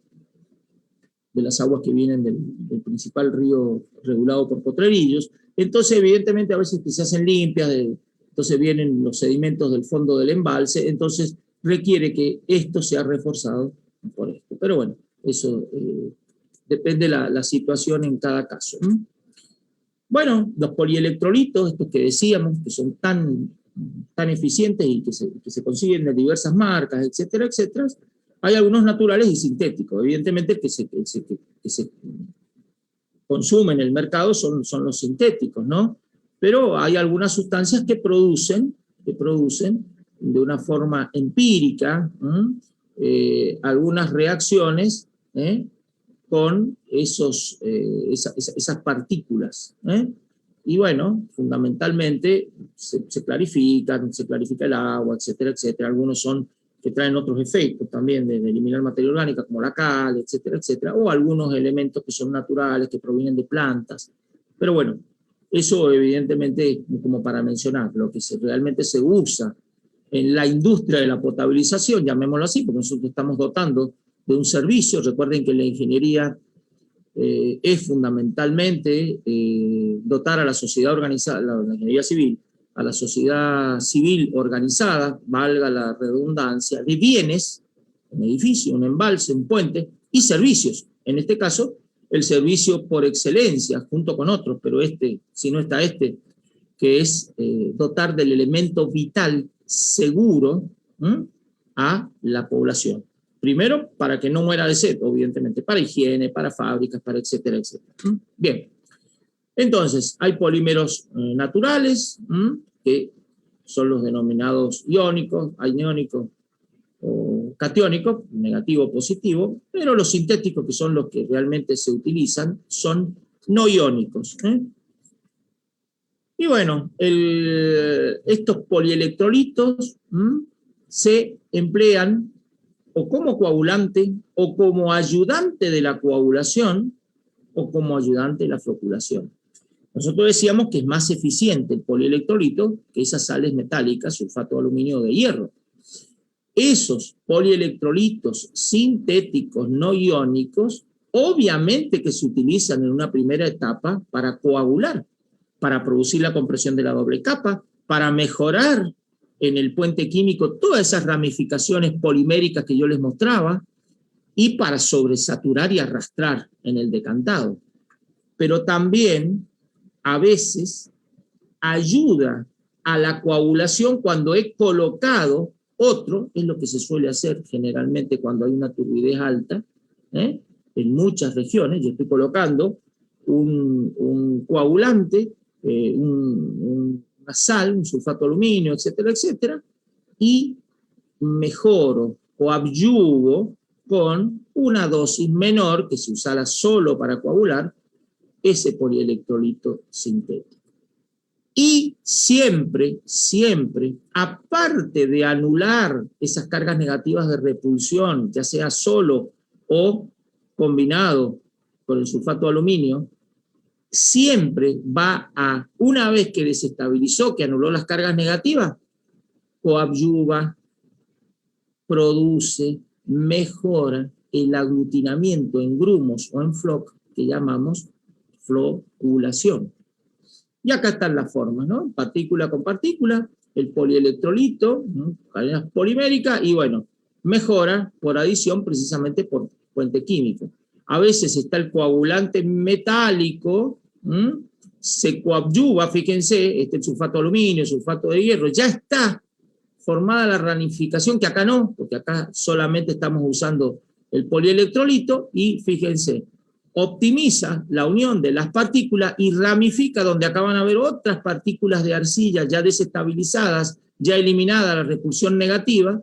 de las aguas que vienen del principal río regulado por Potrerillos. Entonces, evidentemente, a veces que se hacen limpias, entonces vienen los sedimentos del fondo del embalse, entonces requiere que esto sea reforzado por esto. Pero bueno, eso depende de la situación en cada caso. Bueno, los polielectrolitos, estos que decíamos, que son tan eficientes y que se consiguen de diversas marcas, etcétera, etcétera, hay algunos naturales y sintéticos. Evidentemente que se consumen en el mercado son los sintéticos, ¿no? Pero hay algunas sustancias que producen de una forma empírica algunas reacciones con esas partículas. Y bueno, fundamentalmente se clarifica el agua, etcétera, etcétera. Algunos son que traen otros efectos también de eliminar materia orgánica, como la cal, etcétera, etcétera, o algunos elementos que son naturales, que provienen de plantas. Pero bueno, eso evidentemente, como para mencionar, lo que realmente se usa en la industria de la potabilización, llamémoslo así, porque nosotros estamos dotando de un servicio. Recuerden que la ingeniería es fundamentalmente dotar a la sociedad organizada, la ingeniería civil, a la sociedad civil organizada, valga la redundancia, de bienes, un edificio, un embalse, un puente, y servicios. En este caso, el servicio por excelencia, junto con otros, pero si no está que es dotar del elemento vital seguro a la población. Primero, para que no muera de sed, evidentemente, para higiene, para fábricas, para etcétera, etcétera. Bien. Entonces, hay polímeros naturales, que son los denominados iónicos, aniónicos o catiónicos, negativo o positivo, pero los sintéticos, que son los que realmente se utilizan, son no iónicos. Y bueno, estos polielectrolitos se emplean o como coagulante, o como ayudante de la coagulación, o como ayudante de la floculación. Nosotros decíamos que es más eficiente el polielectrolito que esas sales metálicas, sulfato de aluminio o de hierro. Esos polielectrolitos sintéticos no iónicos, obviamente que se utilizan en una primera etapa para coagular, para producir la compresión de la doble capa, para mejorar en el puente químico todas esas ramificaciones poliméricas que yo les mostraba, y para sobresaturar y arrastrar en el decantado. Pero también, a veces, ayuda a la coagulación cuando he colocado otro, es lo que se suele hacer generalmente cuando hay una turbidez alta, en muchas regiones. Yo estoy colocando un coagulante, una sal, un sulfato de aluminio, etcétera, etcétera, y mejoro o abyuvo con una dosis menor que se usara solo para coagular ese polielectrolito sintético. Y siempre, siempre, aparte de anular esas cargas negativas de repulsión, ya sea solo o combinado con el sulfato de aluminio, siempre va a, una vez que desestabilizó, que anuló las cargas negativas, coadyuva, produce, mejora el aglutinamiento en grumos o en floc, que llamamos floculación. Y acá están las formas, ¿no? Partícula con partícula, el polielectrolito, ¿no? Cadenas poliméricas, y bueno, mejora por adición precisamente por puente químico. A veces está el coagulante metálico, se coadyuva, fíjense, el sulfato de aluminio, sulfato de hierro, ya está formada la ramificación, que acá no, porque acá solamente estamos usando el polielectrolito, y fíjense, optimiza la unión de las partículas y ramifica donde acaban a haber otras partículas de arcilla ya desestabilizadas, ya eliminada la repulsión negativa,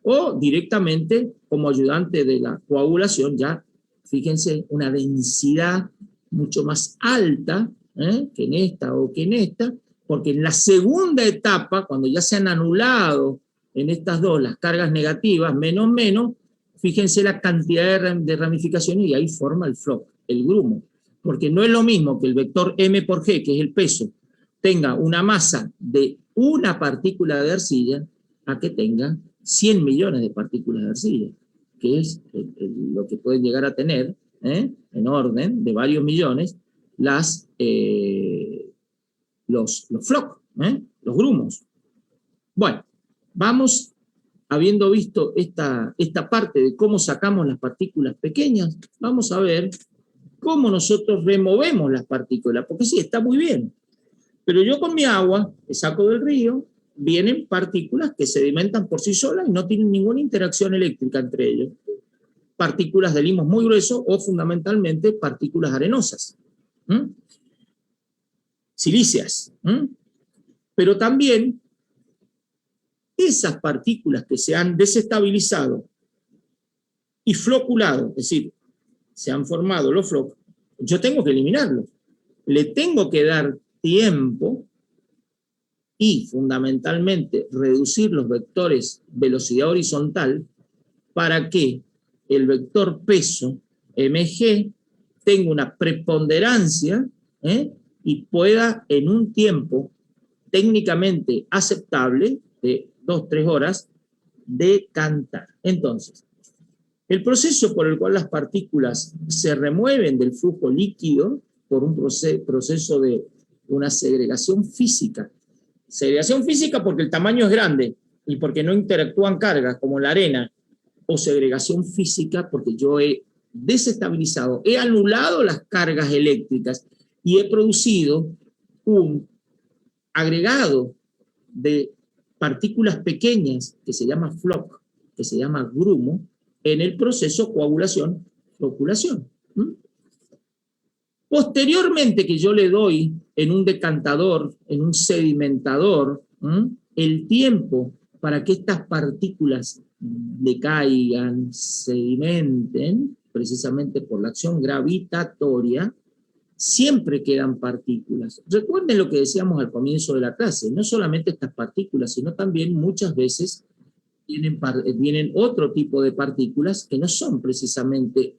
o directamente como ayudante de la coagulación, ya fíjense una densidad mucho más alta que en esta o que en esta, porque en la segunda etapa, cuando ya se han anulado en estas dos las cargas negativas, menos, fíjense la cantidad de ramificaciones, y ahí forma el floc, el grumo. Porque no es lo mismo que el vector m por g, que es el peso, tenga una masa de una partícula de arcilla, a que tenga 100 millones de partículas de arcilla, que es lo que pueden llegar a tener, en orden de varios millones, los floc, los grumos. Bueno, vamos. Habiendo visto esta parte de cómo sacamos las partículas pequeñas, vamos a ver cómo nosotros removemos las partículas, porque sí, está muy bien, pero yo con mi agua, que saco del río, vienen partículas que sedimentan por sí solas y no tienen ninguna interacción eléctrica entre ellos. Partículas de limos muy gruesos o fundamentalmente partículas arenosas, silíceas, pero también esas partículas que se han desestabilizado y floculado, es decir, se han formado los flocos, yo tengo que eliminarlos. Le tengo que dar tiempo y fundamentalmente reducir los vectores velocidad horizontal para que el vector peso mg tenga una preponderancia y pueda en un tiempo técnicamente aceptable de 2-3 horas, decantar. Entonces, el proceso por el cual las partículas se remueven del flujo líquido por un proceso de una segregación física. Segregación física porque el tamaño es grande y porque no interactúan cargas como la arena, o segregación física porque yo he desestabilizado, he anulado las cargas eléctricas y he producido un agregado de partículas pequeñas que se llama floc, que se llama grumo, en el proceso coagulación-floculación. Posteriormente que yo le doy en un decantador, en un sedimentador, el tiempo para que estas partículas decaigan, sedimenten, precisamente por la acción gravitatoria, siempre quedan partículas. Recuerden lo que decíamos al comienzo de la clase, no solamente estas partículas, sino también muchas veces vienen otro tipo de partículas que no son precisamente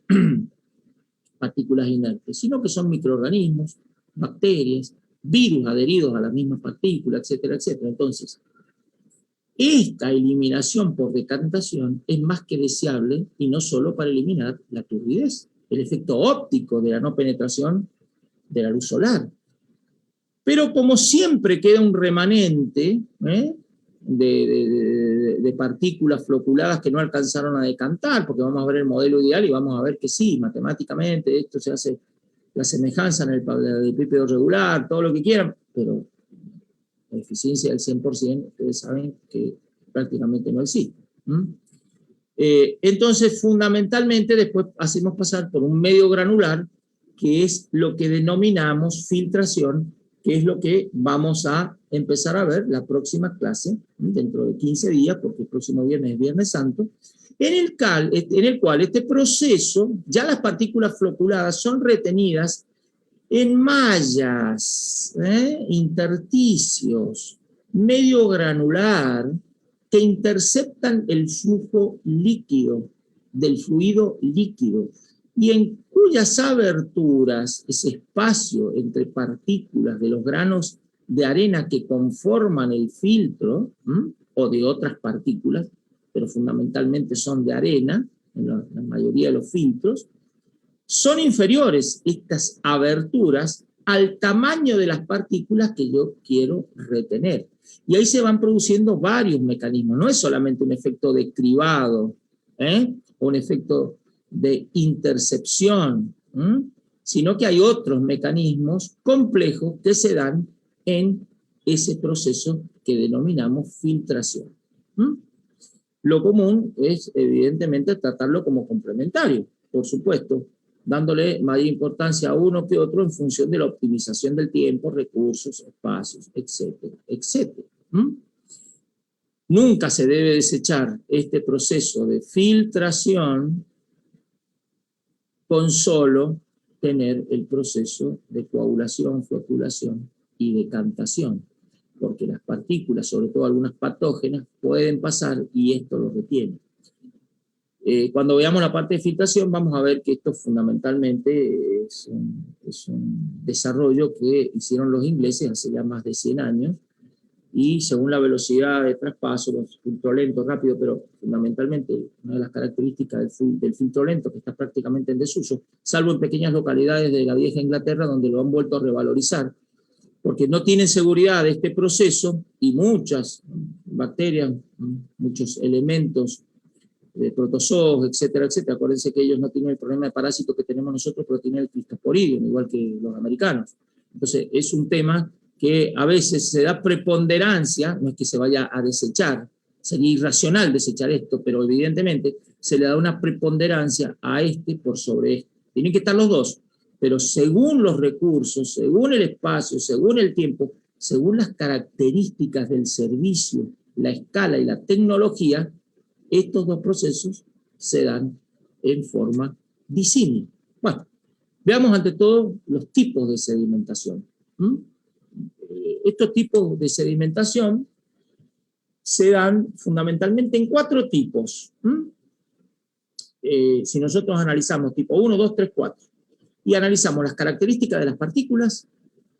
partículas inertes, sino que son microorganismos, bacterias, virus adheridos a las mismas partículas, etcétera, etcétera. Entonces, esta eliminación por decantación es más que deseable, y no solo para eliminar la turbidez, el efecto óptico de la no penetración de la luz solar. Pero como siempre queda un remanente de partículas floculadas que no alcanzaron a decantar, porque vamos a ver el modelo ideal y vamos a ver que sí, matemáticamente esto se hace la semejanza en el paralelepípedo regular, todo lo que quieran, pero la eficiencia del 100%, ustedes saben que prácticamente no existe. Entonces, fundamentalmente, después hacemos pasar por un medio granular, que es lo que denominamos filtración, que es lo que vamos a empezar a ver la próxima clase, dentro de 15 días, porque el próximo viernes es Viernes Santo, en el cual este proceso, ya las partículas floculadas son retenidas en mallas, intersticios, medio granular, que interceptan el flujo líquido, del fluido líquido, y en cuyas aberturas, ese espacio entre partículas de los granos de arena que conforman el filtro, o de otras partículas, pero fundamentalmente son de arena, en la mayoría de los filtros, son inferiores estas aberturas al tamaño de las partículas que yo quiero retener. Y ahí se van produciendo varios mecanismos, no es solamente un efecto de cribado, o un efecto de intercepción, sino que hay otros mecanismos complejos que se dan en ese proceso que denominamos filtración. Lo común es, evidentemente, tratarlo como complementario, por supuesto, dándole mayor importancia a uno que otro en función de la optimización del tiempo, recursos, espacios, etcétera, etcétera. Nunca se debe desechar este proceso de filtración con solo tener el proceso de coagulación, floculación y decantación, porque las partículas, sobre todo algunas patógenas, pueden pasar y esto lo retiene. Cuando veamos la parte de filtración vamos a ver que esto fundamentalmente es un desarrollo que hicieron los ingleses hace ya más de 100 años, y según la velocidad de traspaso, los filtro lento, rápido, pero fundamentalmente una de las características del filtro lento, que está prácticamente en desuso, salvo en pequeñas localidades de la vieja Inglaterra donde lo han vuelto a revalorizar, porque no tienen seguridad de este proceso, y muchas bacterias, muchos elementos de protozoos, etcétera, etcétera. Acuérdense que ellos no tienen el problema de parásito que tenemos nosotros, pero tienen el Cryptosporidium, igual que los americanos. Entonces, es un tema que a veces se da preponderancia, no es que se vaya a desechar, sería irracional desechar esto, pero evidentemente se le da una preponderancia a este por sobre este. Tienen que estar los dos, pero según los recursos, según el espacio, según el tiempo, según las características del servicio, la escala y la tecnología, estos dos procesos se dan en forma disímil. Bueno, veamos ante todo los tipos de sedimentación. Estos tipos de sedimentación se dan fundamentalmente en 4 tipos. Si nosotros analizamos tipo 1, 2, 3, 4, y analizamos las características de las partículas,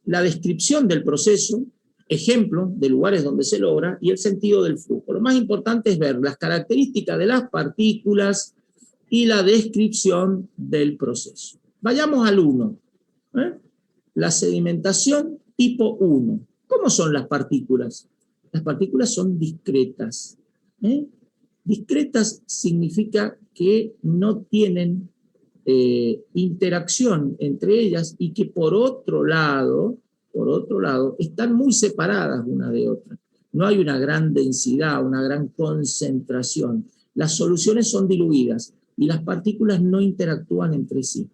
la descripción del proceso, ejemplo de lugares donde se logra, y el sentido del flujo. Lo más importante es ver las características de las partículas y la descripción del proceso. Vayamos al 1. La sedimentación tipo 1. ¿Cómo son las partículas? Las partículas son discretas. Discretas significa que no tienen interacción entre ellas, y que por otro lado, están muy separadas una de otra. No hay una gran densidad, una gran concentración. Las soluciones son diluidas y las partículas no interactúan entre sí.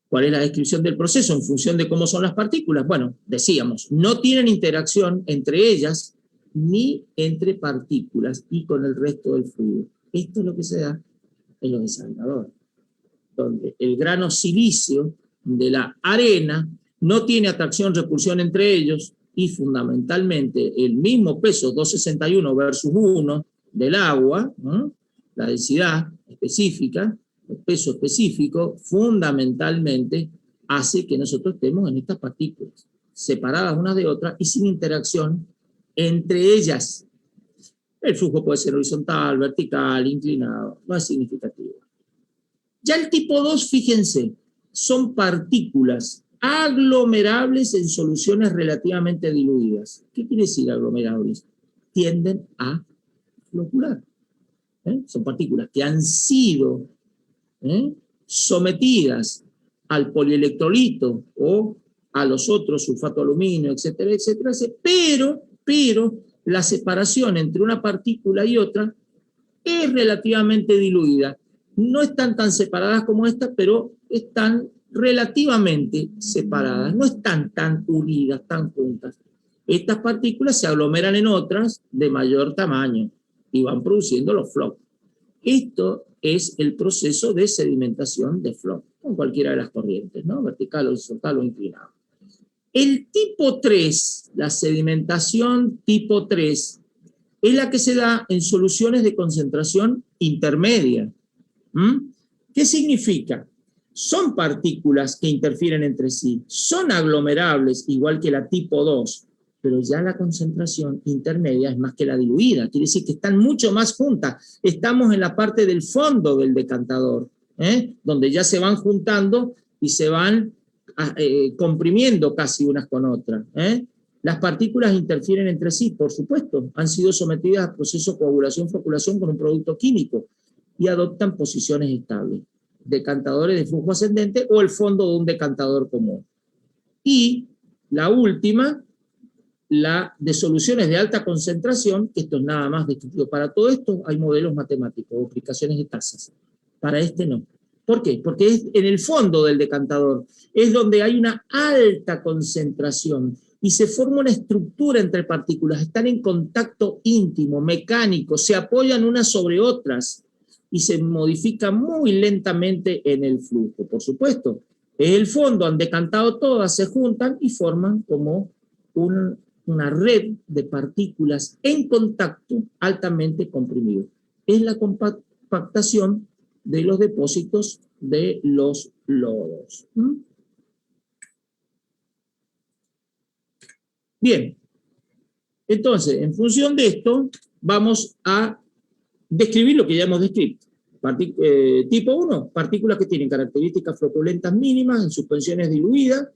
¿Cuál es la descripción del proceso en función de cómo son las partículas? Bueno, decíamos, no tienen interacción entre ellas ni entre partículas y con el resto del fluido. Esto es lo que se da en los desalinadores, donde el grano silicio de la arena no tiene atracción-repulsión entre ellos, y fundamentalmente el mismo peso 261 versus 1 del agua, ¿no? La densidad específica, el peso específico, fundamentalmente hace que nosotros estemos en estas partículas, separadas unas de otras y sin interacción entre ellas. El flujo puede ser horizontal, vertical, inclinado, no es significativo. Ya el tipo 2, fíjense, son partículas aglomerables en soluciones relativamente diluidas. ¿Qué quiere decir aglomerables? Tienden a flocular. Son partículas que han sido sometidas al polielectrolito o a los otros, sulfato de aluminio, etcétera, etcétera, pero la separación entre una partícula y otra es relativamente diluida. No están tan separadas como estas, pero están relativamente separadas, no están tan unidas, tan juntas. Estas partículas se aglomeran en otras de mayor tamaño. y van produciendo los flocs. Esto es el proceso de sedimentación de floc, con cualquiera de las corrientes, ¿no? Vertical, horizontal o inclinado. El tipo 3, la sedimentación tipo 3, es la que se da en soluciones de concentración intermedia. ¿Qué significa? Son partículas que interfieren entre sí, son aglomerables, igual que la tipo 2, pero ya la concentración intermedia es más que la diluida, quiere decir que están mucho más juntas. Estamos en la parte del fondo del decantador, donde ya se van juntando y se van comprimiendo casi unas con otras. Las partículas interfieren entre sí, por supuesto, han sido sometidas a proceso de coagulación-floculación con un producto químico y adoptan posiciones estables, decantadores de flujo ascendente o el fondo de un decantador común. Y la última, la de soluciones de alta concentración, que esto es nada más descriptivo. Para todo esto hay modelos matemáticos o aplicaciones de tasas. Para este no. ¿Por qué? Porque es en el fondo del decantador, es donde hay una alta concentración y se forma una estructura entre partículas, están en contacto íntimo, mecánico, se apoyan unas sobre otras y se modifica muy lentamente en el flujo. Por supuesto, es el fondo, han decantado todas, se juntan y forman como una red de partículas en contacto altamente comprimido. Es la compactación de los depósitos de los lodos. Bien, entonces, en función de esto, vamos a describir lo que ya hemos descrito. Tipo 1, partículas que tienen características floculentas mínimas en suspensiones diluidas.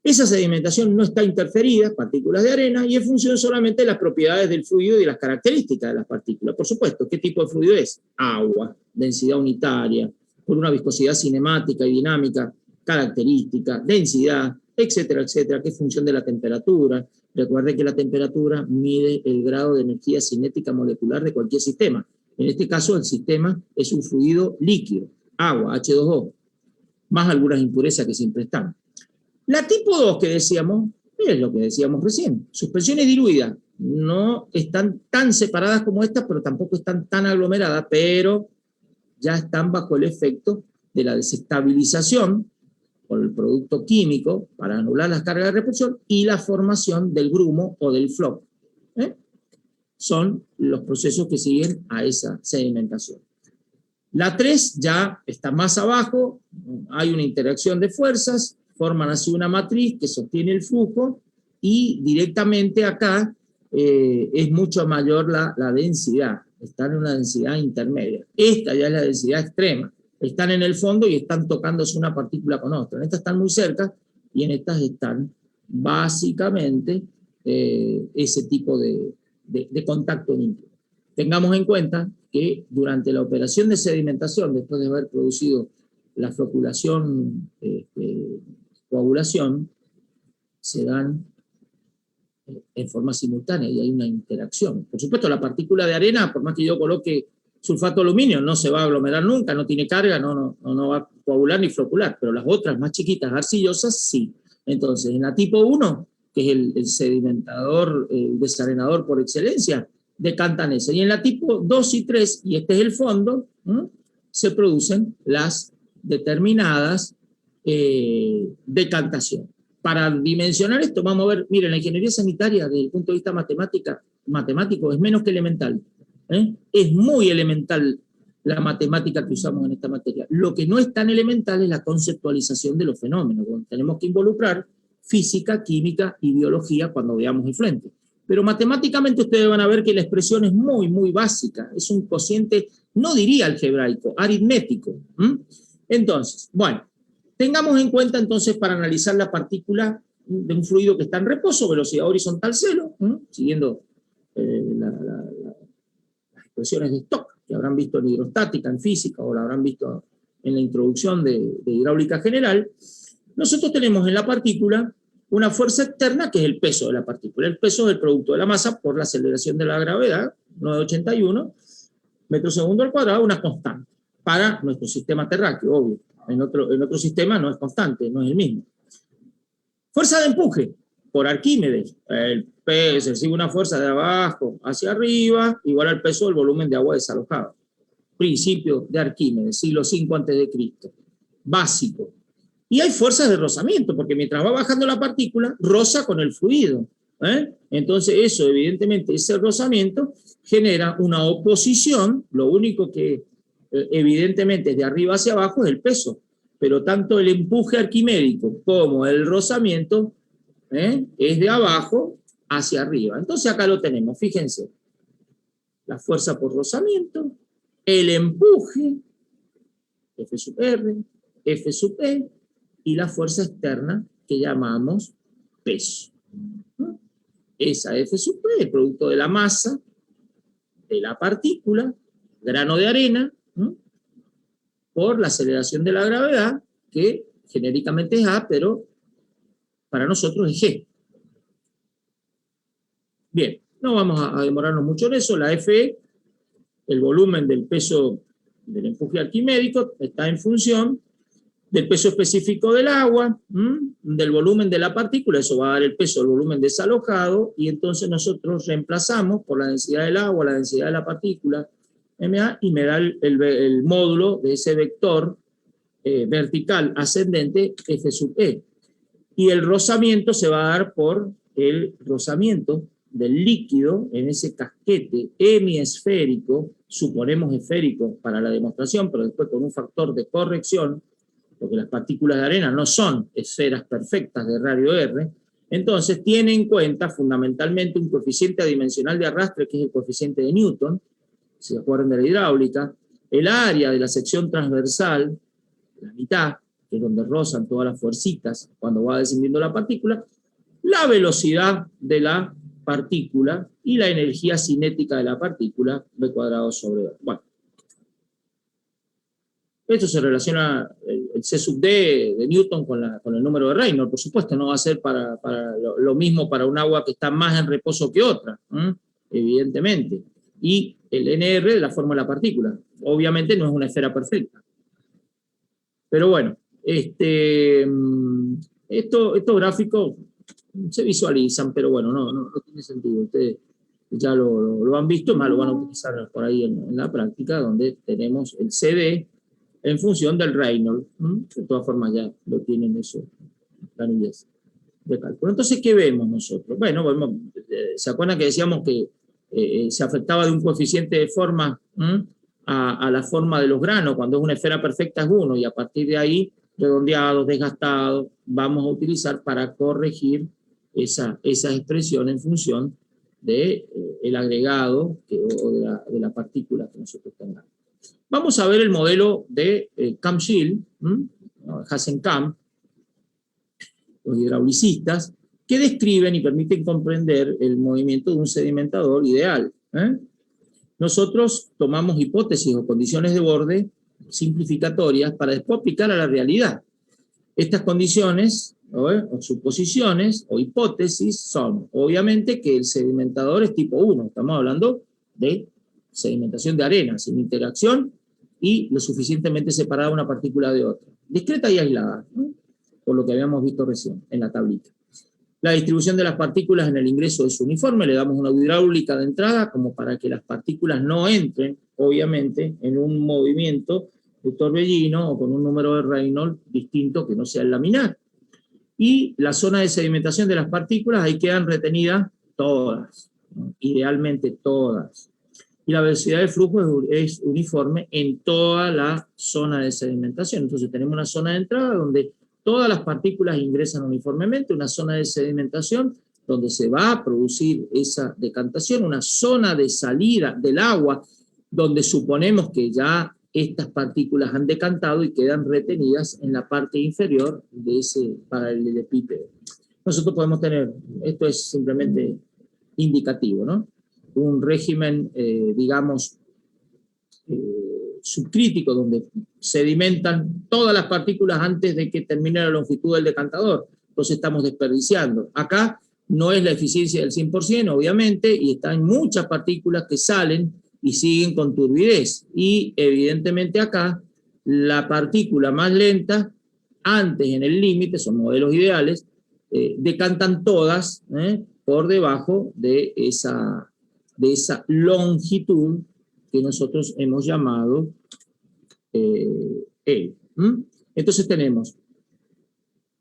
Esa sedimentación no está interferida, partículas de arena, y en función solamente de las propiedades del fluido y de las características de las partículas. Por supuesto, ¿qué tipo de fluido es? Agua, densidad unitaria, con una viscosidad cinemática y dinámica, característica, densidad, etcétera, etcétera, que es función de la temperatura. Recuerde que la temperatura mide el grado de energía cinética molecular de cualquier sistema. En este caso, el sistema es un fluido líquido, agua, H2O, más algunas impurezas que siempre están. La tipo 2 que decíamos, es lo que decíamos recién, suspensiones diluidas, no están tan separadas como estas, pero tampoco están tan aglomeradas, pero ya están bajo el efecto de la desestabilización por el producto químico para anular las cargas de repulsión y la formación del grumo o del floc. Son los procesos que siguen a esa sedimentación. La 3 ya está más abajo, hay una interacción de fuerzas, forman así una matriz que sostiene el flujo y directamente acá es mucho mayor la densidad, están en una densidad intermedia. Esta ya es la densidad extrema, están en el fondo y están tocándose una partícula con otra. En estas están muy cerca y en estas están básicamente ese tipo de contacto íntimo. Tengamos en cuenta que durante la operación de sedimentación, después de haber producido la floculación, coagulación, se dan en forma simultánea y hay una interacción. Por supuesto, la partícula de arena, por más que yo coloque sulfato de aluminio, no se va a aglomerar nunca, no tiene carga, no va a coagular ni flocular, pero las otras más chiquitas, arcillosas, sí. Entonces, en la tipo 1, que es el sedimentador, el desarenador por excelencia, decantan esa. Y en la tipo 2 y 3, y este es el fondo, se producen las determinadas decantación. Para dimensionar esto, vamos a ver, miren, la ingeniería sanitaria desde el punto de vista matemático es menos que elemental. Es muy elemental la matemática que usamos en esta materia. Lo que no es tan elemental es la conceptualización de los fenómenos, donde tenemos que involucrar física, química y biología cuando veamos el frente. Pero matemáticamente ustedes van a ver que la expresión es muy, muy básica. Es un cociente, no diría algebraico, aritmético. Entonces, bueno, tengamos en cuenta entonces para analizar la partícula de un fluido que está en reposo, velocidad horizontal cero, siguiendo las expresiones de Stokes, que habrán visto en hidrostática, en física, o la habrán visto en la introducción de hidráulica general. Nosotros tenemos en la partícula una fuerza externa que es el peso de la partícula. El peso es el producto de la masa por la aceleración de la gravedad, 981 metros segundo al cuadrado, una constante para nuestro sistema terráqueo, obvio. En otro sistema no es constante, no es el mismo. Fuerza de empuje, por Arquímedes, el se recibe una fuerza de abajo hacia arriba, igual al peso del volumen de agua desalojado. Principio de Arquímedes, siglo V a.C., básico. Y hay fuerzas de rozamiento, porque mientras va bajando la partícula, roza con el fluido. Entonces eso, evidentemente, ese rozamiento genera una oposición. Lo único que evidentemente es de arriba hacia abajo es el peso, pero tanto el empuje arquimédico como el rozamiento es de abajo hacia arriba. Entonces acá lo tenemos, fíjense, la fuerza por rozamiento, el empuje, F sub R, F sub E, y la fuerza externa que llamamos peso. Esa F sub E, el producto de la masa, de la partícula, grano de arena, por la aceleración de la gravedad, que genéricamente es A, pero para nosotros es G. Bien, no vamos a demorarnos mucho en eso. La Fe, el volumen del peso del empuje arquimédico, está en función del peso específico del agua, del volumen de la partícula. Eso va a dar el peso del volumen desalojado, y entonces nosotros reemplazamos por la densidad del agua, la densidad de la partícula, MA, y me da el módulo de ese vector vertical ascendente, F sub E. Y el rozamiento se va a dar por el rozamiento del líquido en ese casquete hemiesférico, suponemos esférico para la demostración, pero después con un factor de corrección, porque las partículas de arena no son esferas perfectas de radio R, entonces tiene en cuenta fundamentalmente un coeficiente adimensional de arrastre, que es el coeficiente de Newton, si se acuerdan de la hidráulica, el área de la sección transversal, la mitad, que es donde rozan todas las fuercitas cuando va descendiendo la partícula, la velocidad de la partícula y la energía cinética de la partícula, v cuadrado sobre 2. Bueno, esto se relaciona el C sub D de Newton con el número de Reynolds, por supuesto, no va a ser para lo mismo para un agua que está más en reposo que otra, evidentemente. Y el NR de la forma de la partícula. Obviamente no es una esfera perfecta. Pero bueno, estos gráficos se visualizan, pero bueno, no tiene sentido. Ustedes ya lo han visto, más lo van a utilizar por ahí en la práctica, donde tenemos el CD en función del Reynolds. De todas formas ya lo tienen eso, planillas de cálculo. Entonces, ¿qué vemos nosotros? Bueno, ¿se acuerdan que decíamos que se afectaba de un coeficiente de forma a la forma de los granos? Cuando es una esfera perfecta es 1, y a partir de ahí, redondeados, desgastados, vamos a utilizar para corregir esa expresión en función del agregado o de la partícula que nosotros tengamos. Vamos a ver el modelo de Camp-Shield, Hasenkamp, los hidraulicistas, que describen y permiten comprender el movimiento de un sedimentador ideal. Nosotros tomamos hipótesis o condiciones de borde simplificatorias para después aplicar a la realidad. Estas condiciones, o suposiciones, o hipótesis son, obviamente, que el sedimentador es tipo 1. Estamos hablando de sedimentación de arena, sin interacción y lo suficientemente separada una partícula de otra. Discreta y aislada, por lo que habíamos visto recién en la tablita. La distribución de las partículas en el ingreso es uniforme, le damos una hidráulica de entrada como para que las partículas no entren, obviamente, en un movimiento de torbellino o con un número de Reynolds distinto que no sea el laminar. Y la zona de sedimentación de las partículas, ahí quedan retenidas todas, idealmente todas. Y la velocidad de flujo es uniforme en toda la zona de sedimentación. Entonces tenemos una zona de entrada donde todas las partículas ingresan uniformemente, una zona de sedimentación donde se va a producir esa decantación, una zona de salida del agua donde suponemos que ya estas partículas han decantado y quedan retenidas en la parte inferior de ese paralelepípedo. Nosotros podemos tener, esto es simplemente indicativo, ¿no? Un régimen, digamos, subcrítico, donde sedimentan todas las partículas antes de que termine la longitud del decantador. Entonces estamos desperdiciando. Acá no es la eficiencia del 100%, obviamente, y están muchas partículas que salen y siguen con turbidez. Y evidentemente acá, la partícula más lenta, antes en el límite, son modelos ideales, decantan todas, por debajo de esa longitud que nosotros hemos llamado L. Entonces tenemos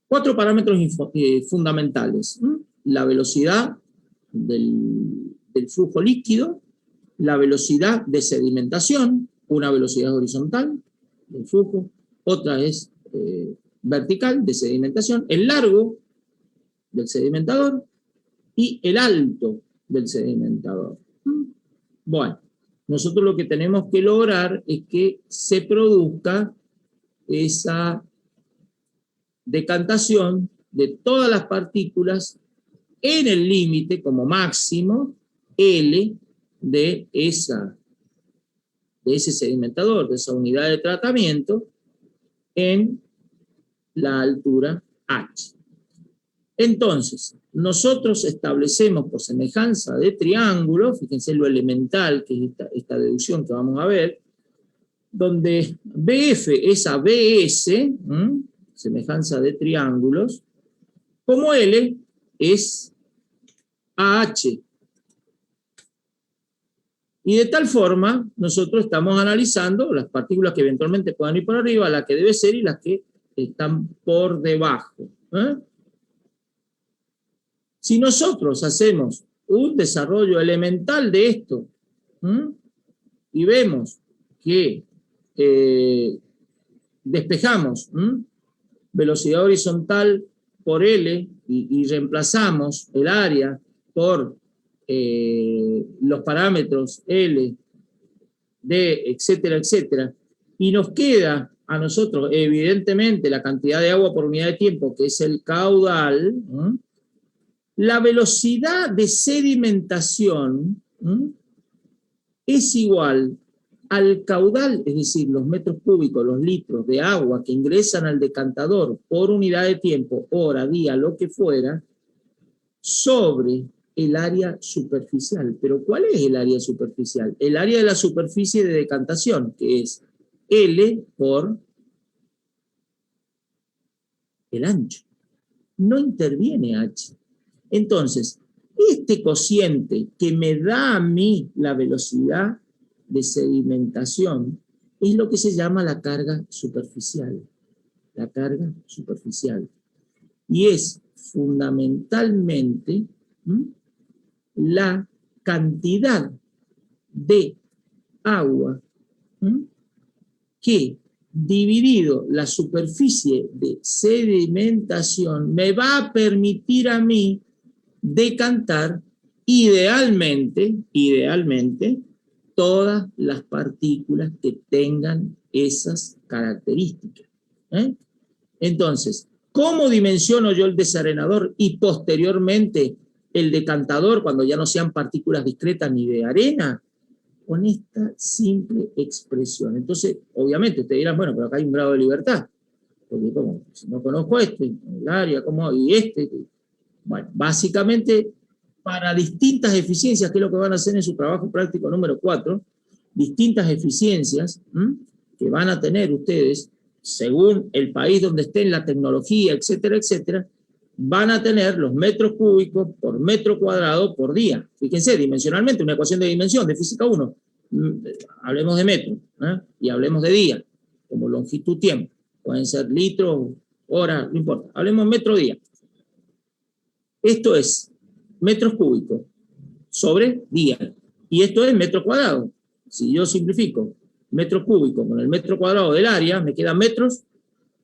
4 parámetros fundamentales. La velocidad del flujo líquido, la velocidad de sedimentación, una velocidad horizontal del flujo, otra es vertical de sedimentación, el largo del sedimentador y el alto del sedimentador. Bueno, nosotros lo que tenemos que lograr es que se produzca esa decantación de todas las partículas en el límite como máximo L de ese sedimentador, de esa unidad de tratamiento, en la altura H. Entonces, nosotros establecemos por semejanza de triángulo, fíjense lo elemental que es esta deducción que vamos a ver, donde BF es a BS, semejanza de triángulos, como L es AH. Y de tal forma, nosotros estamos analizando las partículas que eventualmente puedan ir por arriba, la que debe ser y las que están por debajo. Si nosotros hacemos un desarrollo elemental de esto, y vemos que despejamos velocidad horizontal por L y reemplazamos el área por los parámetros L, D, etcétera, etcétera, y nos queda a nosotros evidentemente la cantidad de agua por unidad de tiempo, que es el caudal, la velocidad de sedimentación es igual al caudal, es decir, los metros cúbicos, los litros de agua que ingresan al decantador por unidad de tiempo, hora, día, lo que fuera, sobre el área superficial. ¿Pero cuál es el área superficial? El área de la superficie de decantación, que es L por el ancho. No interviene H. Entonces, este cociente que me da a mí la velocidad de sedimentación es lo que se llama la carga superficial. La carga superficial. Y es fundamentalmente la cantidad de agua que, dividido la superficie de sedimentación, me va a permitir a mí decantar idealmente todas las partículas que tengan esas características. Entonces, ¿cómo dimensiono yo el desarenador y posteriormente el decantador cuando ya no sean partículas discretas ni de arena? Con esta simple expresión. Entonces, obviamente, ustedes dirán, bueno, pero acá hay un grado de libertad. Porque, ¿cómo? Si no conozco el área, ¿cómo? Y Bueno, básicamente, para distintas eficiencias, que es lo que van a hacer en su trabajo práctico número 4, distintas eficiencias que van a tener ustedes, según el país donde estén, la tecnología, etcétera, etcétera, van a tener los metros cúbicos por metro cuadrado por día. Fíjense, dimensionalmente, una ecuación de dimensión de física 1. Hablemos de metro, y hablemos de día, como longitud-tiempo. Pueden ser litros, horas, no importa. Hablemos metro-día. Esto es metros cúbicos sobre día. Y esto es metro cuadrado. Si yo simplifico metro cúbico con el metro cuadrado del área, me quedan metros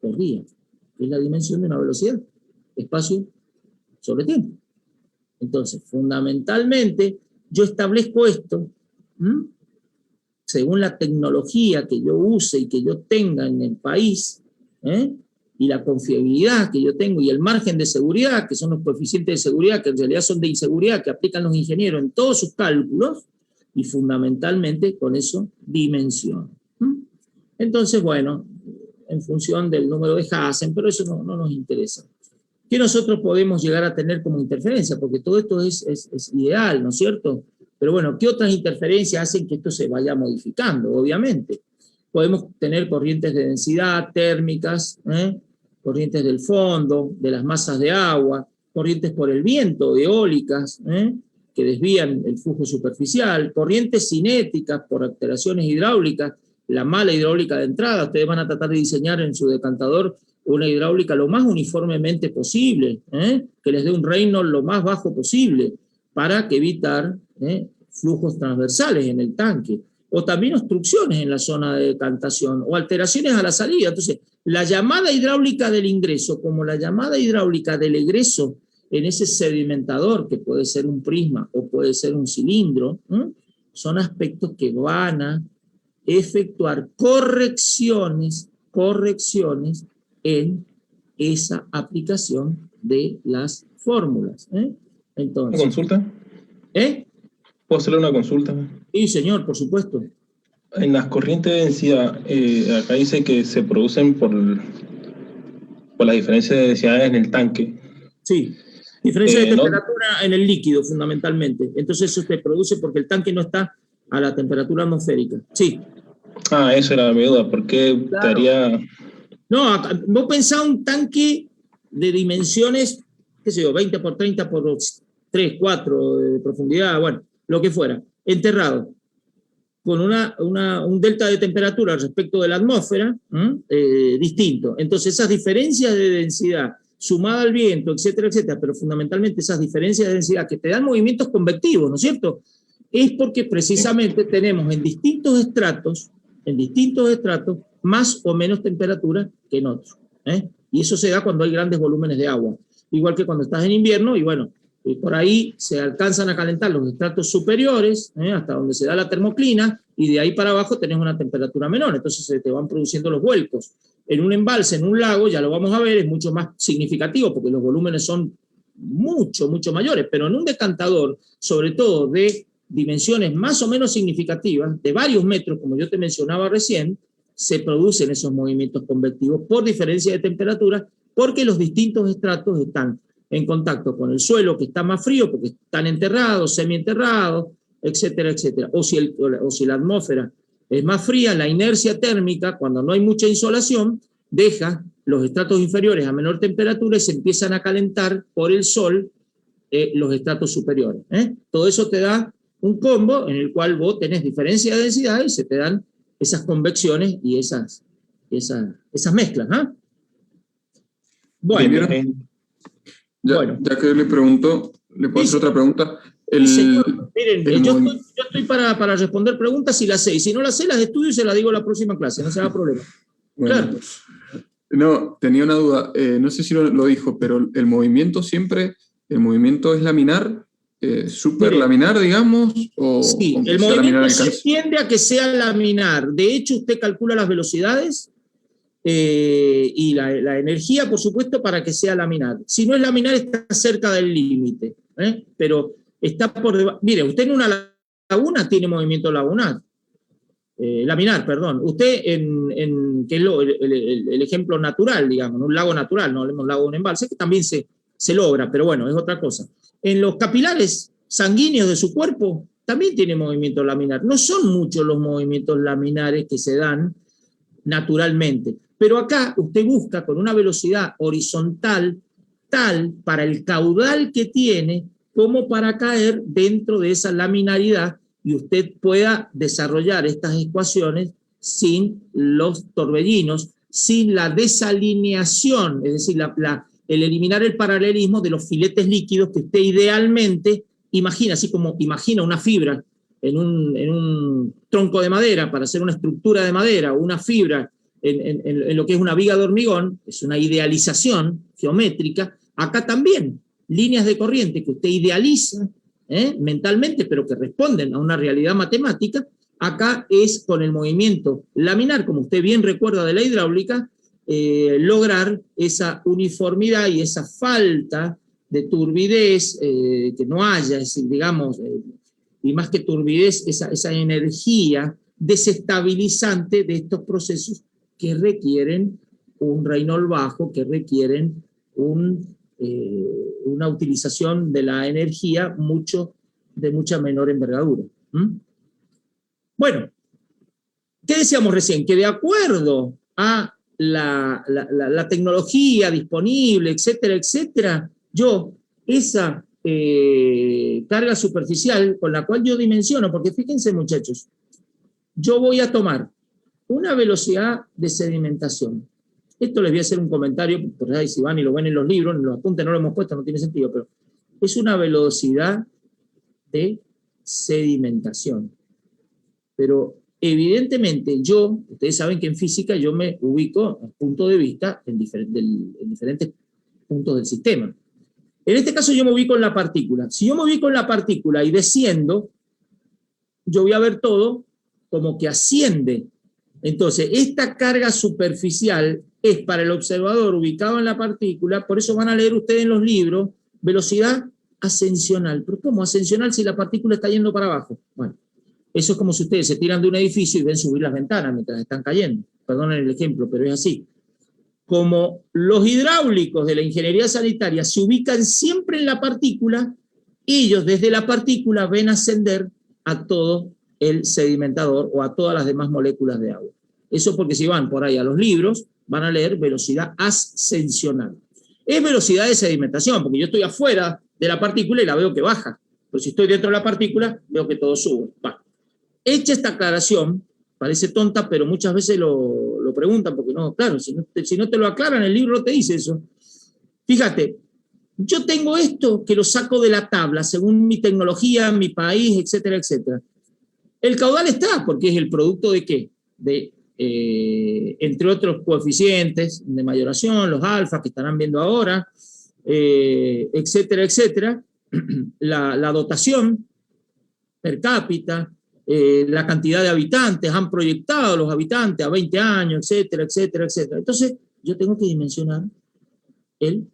por día. Es la dimensión de una velocidad. Espacio sobre tiempo. Entonces, fundamentalmente, yo establezco esto según la tecnología que yo use y que yo tenga en el país, y la confiabilidad que yo tengo y el margen de seguridad, que son los coeficientes de seguridad, que en realidad son de inseguridad, que aplican los ingenieros en todos sus cálculos, y fundamentalmente con eso dimensiono. Entonces, bueno, en función del número de Hassen, pero eso no nos interesa. ¿Qué nosotros podemos llegar a tener como interferencia? Porque todo esto es ideal, ¿no es cierto? Pero bueno, ¿qué otras interferencias hacen que esto se vaya modificando? Obviamente. Podemos tener corrientes de densidad térmicas, corrientes del fondo, de las masas de agua, corrientes por el viento, eólicas, que desvían el flujo superficial, corrientes cinéticas por alteraciones hidráulicas, la mala hidráulica de entrada. Ustedes van a tratar de diseñar en su decantador una hidráulica lo más uniformemente posible, que les dé un Reynolds lo más bajo posible, para que evitar flujos transversales en el tanque, o también obstrucciones en la zona de decantación, o alteraciones a la salida. Entonces, la llamada hidráulica del ingreso, como la llamada hidráulica del egreso en ese sedimentador, que puede ser un prisma o puede ser un cilindro, son aspectos que van a efectuar correcciones en esa aplicación de las fórmulas. Entonces, ¿Una consulta? ¿Puedo hacerle una consulta? Sí, señor, por supuesto. En las corrientes de densidad, acá dice que se producen por la diferencia de densidades en el tanque. Sí, diferencia de ¿no? temperatura en el líquido, fundamentalmente. Entonces eso se produce porque el tanque no está a la temperatura atmosférica. Sí. Ah, eso era mi duda, ¿por qué estaría...? No, vos pensás un tanque de dimensiones, qué sé yo, 20 por 30 por 3, 4 de profundidad, bueno, lo que fuera, enterrado, con un delta de temperatura respecto de la atmósfera distinto. Entonces esas diferencias de densidad, sumada al viento, etcétera, etcétera, pero fundamentalmente esas diferencias de densidad que te dan movimientos convectivos, ¿no es cierto? Es porque precisamente tenemos en distintos estratos, más o menos temperatura que en otros. Y eso se da cuando hay grandes volúmenes de agua. Igual que cuando estás en invierno, y bueno, por ahí se alcanzan a calentar los estratos superiores, hasta donde se da la termoclina, y de ahí para abajo tenés una temperatura menor, entonces se te van produciendo los vuelcos. En un embalse, en un lago, ya lo vamos a ver, es mucho más significativo, porque los volúmenes son mucho mayores, pero en un decantador, sobre todo de dimensiones más o menos significativas, de varios metros, como yo te mencionaba recién, se producen esos movimientos convectivos por diferencia de temperatura, porque los distintos estratos están en contacto con el suelo, que está más frío, porque están enterrados, semienterrados, etcétera, etcétera. O si la atmósfera es más fría, la inercia térmica, cuando no hay mucha insolación, deja los estratos inferiores a menor temperatura y se empiezan a calentar por el sol los estratos superiores. Todo eso te da un combo en el cual vos tenés diferencia de densidad y se te dan esas convecciones y esas mezclas. Bueno, ya que le pregunto, ¿le puedo hacer otra pregunta? Señor, miren, yo estoy para responder preguntas si las sé, y si no las sé, las estudio y se las digo en la próxima clase, no se haga problema. Bueno, claro. No, tenía una duda, no sé si lo dijo, pero el movimiento es laminar, súper laminar, digamos, o sí, el movimiento se tiende a que sea laminar. De hecho, usted calcula las velocidades y la energía, por supuesto, para que sea laminar. Si no es laminar, está cerca del límite, pero está por debajo. Mire, usted en una laguna tiene movimiento lagunar. Laminar, perdón. Usted que es el ejemplo natural, digamos, un lago natural, no hablemos de un lago de un embalse, que también se logra, pero bueno, es otra cosa. En los capilares sanguíneos de su cuerpo también tiene movimiento laminar. No son muchos los movimientos laminares que se dan naturalmente, pero acá usted busca con una velocidad horizontal tal para el caudal que tiene como para caer dentro de esa laminaridad y usted pueda desarrollar estas ecuaciones sin los torbellinos, sin la desalineación, es decir, el eliminar el paralelismo de los filetes líquidos que usted idealmente imagina, así como imagina una fibra en un tronco de madera para hacer una estructura de madera, o una fibra en lo que es una viga de hormigón, es una idealización geométrica. Acá también, líneas de corriente que usted idealiza mentalmente, pero que responden a una realidad matemática, acá es con el movimiento laminar, como usted bien recuerda de la hidráulica, lograr esa uniformidad y esa falta de turbidez que no haya, es decir, digamos, y más que turbidez, esa energía desestabilizante de estos procesos que requieren un Reynolds bajo, que requieren una utilización de la energía de mucha menor envergadura. Bueno, ¿qué decíamos recién? Que de acuerdo a la tecnología disponible, etcétera, etcétera, yo esa carga superficial con la cual yo dimensiono, porque fíjense muchachos, yo voy a tomar una velocidad de sedimentación. Esto les voy a hacer un comentario, por ahí si van y lo ven en los libros, en los apuntes no lo hemos puesto, no tiene sentido, pero es una velocidad de sedimentación. Pero evidentemente ustedes saben que en física yo me ubico a punto de vista en diferentes puntos del sistema. En este caso yo me ubico en la partícula. Si yo me ubico en la partícula y desciendo, yo voy a ver todo como que asciende. Entonces, esta carga superficial es para el observador ubicado en la partícula, por eso van a leer ustedes en los libros, velocidad ascensional. ¿Pero cómo ascensional si la partícula está yendo para abajo? Bueno, eso es como si ustedes se tiran de un edificio y ven subir las ventanas mientras están cayendo. Perdonen el ejemplo, pero es así. Como los hidráulicos de la ingeniería sanitaria se ubican siempre en la partícula, ellos desde la partícula ven ascender a todo el sedimentador o a todas las demás moléculas de agua. Eso porque si van por ahí a los libros, van a leer velocidad ascensional. Es velocidad de sedimentación, porque yo estoy afuera de la partícula y la veo que baja. Pero si estoy dentro de la partícula, veo que todo sube. Va. Hecha esta aclaración, parece tonta, pero muchas veces lo preguntan, porque no, claro, si no te lo aclaran, el libro te dice eso. Fíjate, yo tengo esto que lo saco de la tabla, según mi tecnología, mi país, etcétera, etcétera. El caudal está, porque es el producto de ¿qué? Entre otros coeficientes de mayoración, los alfas que estarán viendo ahora, etcétera, etcétera, la dotación per cápita, la cantidad de habitantes, han proyectado los habitantes a 20 años, etcétera, etcétera, etcétera. Entonces, yo tengo que dimensionar el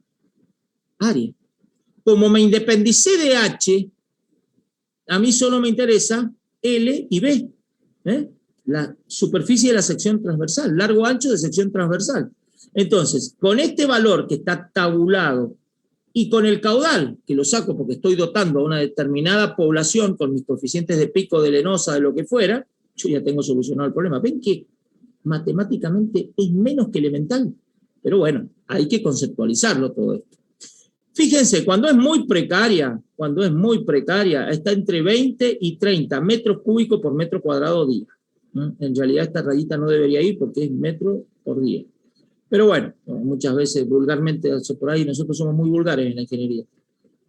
área. Como me independicé de H, a mí solo me interesa L y B, la superficie de la sección transversal, largo ancho de sección transversal. Entonces, con este valor que está tabulado y con el caudal, que lo saco porque estoy dotando a una determinada población con mis coeficientes de pico, de Lenosa, de lo que fuera, yo ya tengo solucionado el problema. Ven que matemáticamente es menos que elemental, pero bueno, hay que conceptualizarlo todo esto. Fíjense, cuando es muy precaria, está entre 20 y 30 metros cúbicos por metro cuadrado día. En realidad esta rayita no debería ir porque es metro por día. Pero bueno, muchas veces vulgarmente, por ahí nosotros somos muy vulgares en la ingeniería.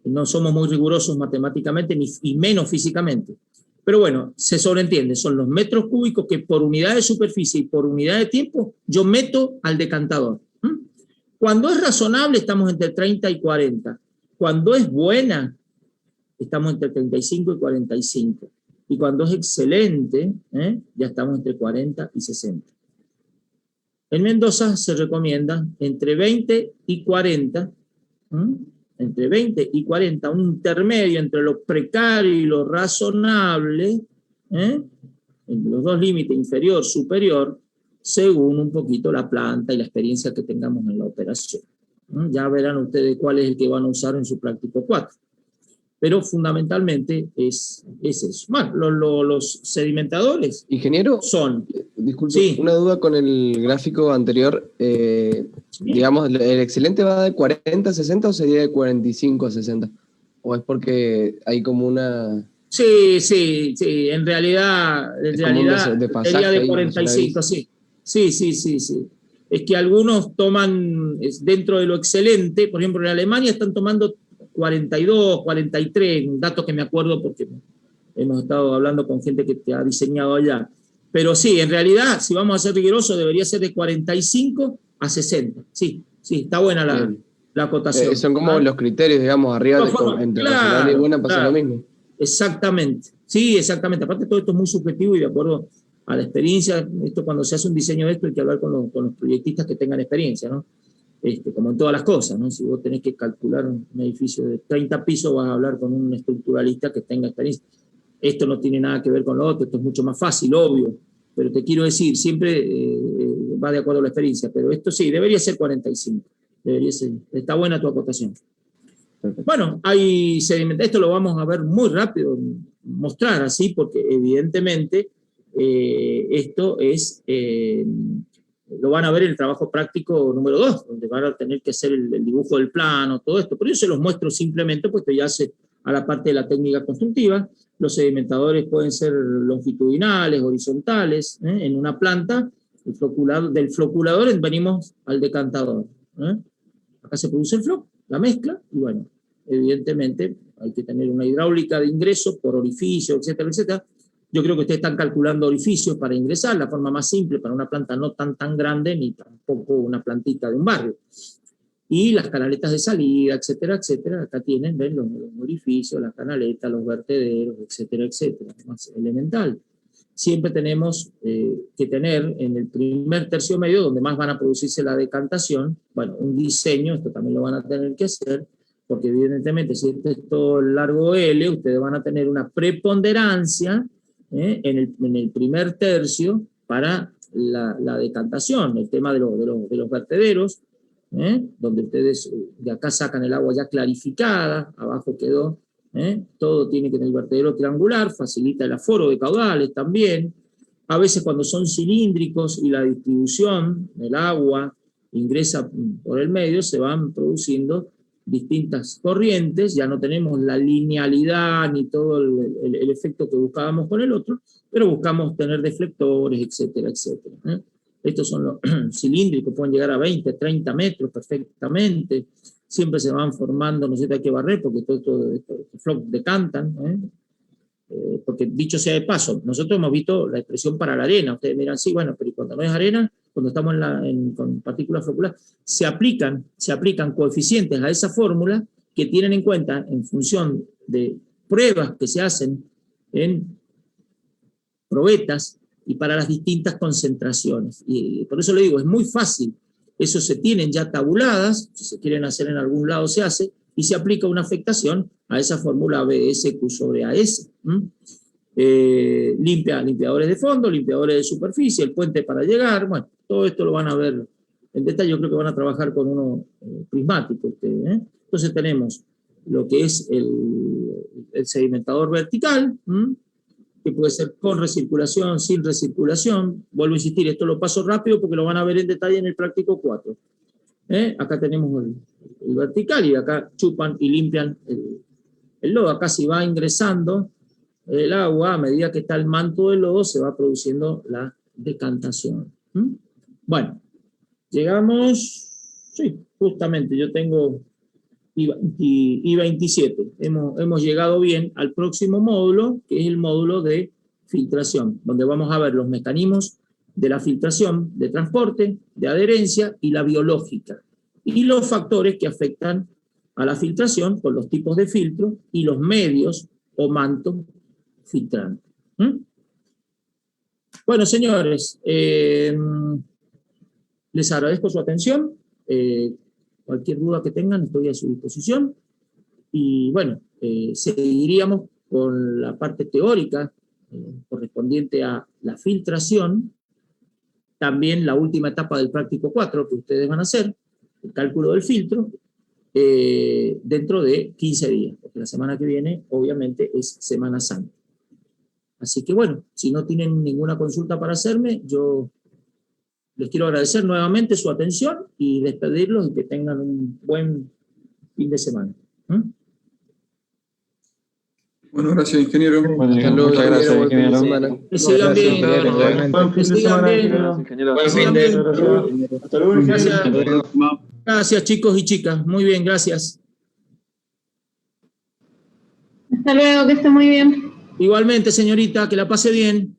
No somos muy rigurosos matemáticamente y menos físicamente. Pero bueno, se sobreentiende, son los metros cúbicos que por unidad de superficie y por unidad de tiempo yo meto al decantador. Cuando es razonable estamos entre 30 y 40. Cuando es buena estamos entre 35 y 45. Y cuando es excelente, ya estamos entre 40 y 60. En Mendoza se recomienda entre 20 y 40, entre 20 y 40, un intermedio entre lo precario y lo razonable, en los dos límites, inferior, superior, según un poquito la planta y la experiencia que tengamos en la operación. Ya verán ustedes cuál es el que van a usar en su práctico 4. Pero fundamentalmente es eso. Bueno, los sedimentadores, ingeniero, son... Disculpe, sí. Una duda con el gráfico anterior. Digamos, ¿el excelente va de 40 a 60 o sería de 45 a 60? ¿O es porque hay como una...? Sí, en realidad sería de 45, sí. Sí. Es que algunos toman, dentro de lo excelente, por ejemplo, en Alemania están tomando 42, 43, un dato que me acuerdo porque hemos estado hablando con gente que te ha diseñado allá. Pero sí, en realidad, si vamos a ser rigurosos, debería ser de 45 a 60. Sí, está buena la acotación. Son como los criterios, digamos, arriba entre razonable y buena pasa lo mismo. Exactamente, sí, exactamente. Aparte todo esto es muy subjetivo y de acuerdo a la experiencia, esto cuando se hace un diseño de esto hay que hablar con los proyectistas que tengan experiencia, ¿no? Como en todas las cosas, ¿no? Si vos tenés que calcular un edificio de 30 pisos, vas a hablar con un estructuralista que tenga experiencia. Esto no tiene nada que ver con lo otro, esto es mucho más fácil, obvio, pero te quiero decir, siempre va de acuerdo a la experiencia, pero esto sí, debería ser 45, debería ser, está buena tu acotación. Bueno, hay sedimentos, esto lo vamos a ver muy rápido, mostrar así, porque evidentemente esto es lo van a ver en el trabajo práctico número 2, donde van a tener que hacer el dibujo del plano, todo esto, pero yo se los muestro simplemente, pues esto ya hace a la parte de la técnica constructiva. Los sedimentadores pueden ser longitudinales, horizontales, en una planta, del floculador venimos al decantador. Acá se produce el floc, la mezcla, y bueno, evidentemente hay que tener una hidráulica de ingreso por orificio, etcétera, etcétera. Yo creo que ustedes están calculando orificios para ingresar, la forma más simple para una planta no tan grande, ni tampoco una plantita de un barrio. Y las canaletas de salida, etcétera, etcétera. Acá tienen, ven, los orificios, las canaletas, los vertederos, etcétera, etcétera. Más elemental. Siempre tenemos que tener en el primer tercio medio, donde más van a producirse la decantación, bueno, un diseño, esto también lo van a tener que hacer, porque evidentemente si este es todo el largo L, ustedes van a tener una preponderancia en el primer tercio para la decantación, el tema de los vertederos, donde ustedes de acá sacan el agua ya clarificada, abajo quedó, todo tiene que tener el vertedero triangular, facilita el aforo de caudales también. A veces cuando son cilíndricos y la distribución del agua ingresa por el medio, se van produciendo distintas corrientes, ya no tenemos la linealidad ni todo el efecto que buscábamos con el otro, pero buscamos tener deflectores, etcétera, etcétera. Estos son los cilíndricos, pueden llegar a 20, 30 metros perfectamente, siempre se van formando, no sé, hay que barrer, porque todo esto floc decantan, porque dicho sea de paso, nosotros hemos visto la expresión para la arena, ustedes miran, sí, bueno, pero cuando no es arena, cuando estamos con partículas floculares, se aplican coeficientes a esa fórmula que tienen en cuenta en función de pruebas que se hacen en probetas y para las distintas concentraciones. Y por eso le digo, es muy fácil, eso se tienen ya tabuladas, si se quieren hacer en algún lado se hace, y se aplica una afectación a esa fórmula BSQ sobre AS. Limpiadores de fondo, limpiadores de superficie, el puente para llegar, bueno, todo esto lo van a ver en detalle, yo creo que van a trabajar con uno prismático ustedes, Entonces tenemos lo que es el sedimentador vertical, que puede ser con recirculación, sin recirculación. Vuelvo a insistir, esto lo paso rápido porque lo van a ver en detalle en el práctico 4. Acá tenemos el vertical y acá chupan y limpian el lodo. Acá si va ingresando el agua, a medida que está el manto del lodo, se va produciendo la decantación. Bueno, llegamos, sí, justamente yo tengo I27. Hemos llegado bien al próximo módulo, que es el módulo de filtración, donde vamos a ver los mecanismos de la filtración, de transporte, de adherencia y la biológica, y los factores que afectan a la filtración con los tipos de filtro y los medios o manto filtrante. Bueno, señores, les agradezco su atención. Cualquier duda que tengan, estoy a su disposición. Y bueno, seguiríamos con la parte teórica correspondiente a la filtración. También la última etapa del práctico 4 que ustedes van a hacer, el cálculo del filtro, dentro de 15 días, porque la semana que viene obviamente es Semana Santa. Así que bueno, si no tienen ninguna consulta para hacerme, yo les quiero agradecer nuevamente su atención y despedirlos y que tengan un buen fin de semana. Bueno, gracias, ingeniero. Bueno, muchas gracias, ingeniero. Que sigan bien. Buen fin de semana. Hasta luego. Gracias, chicos y chicas. Muy bien, gracias. Hasta luego, que esté muy bien. Igualmente, señorita, que la pase bien.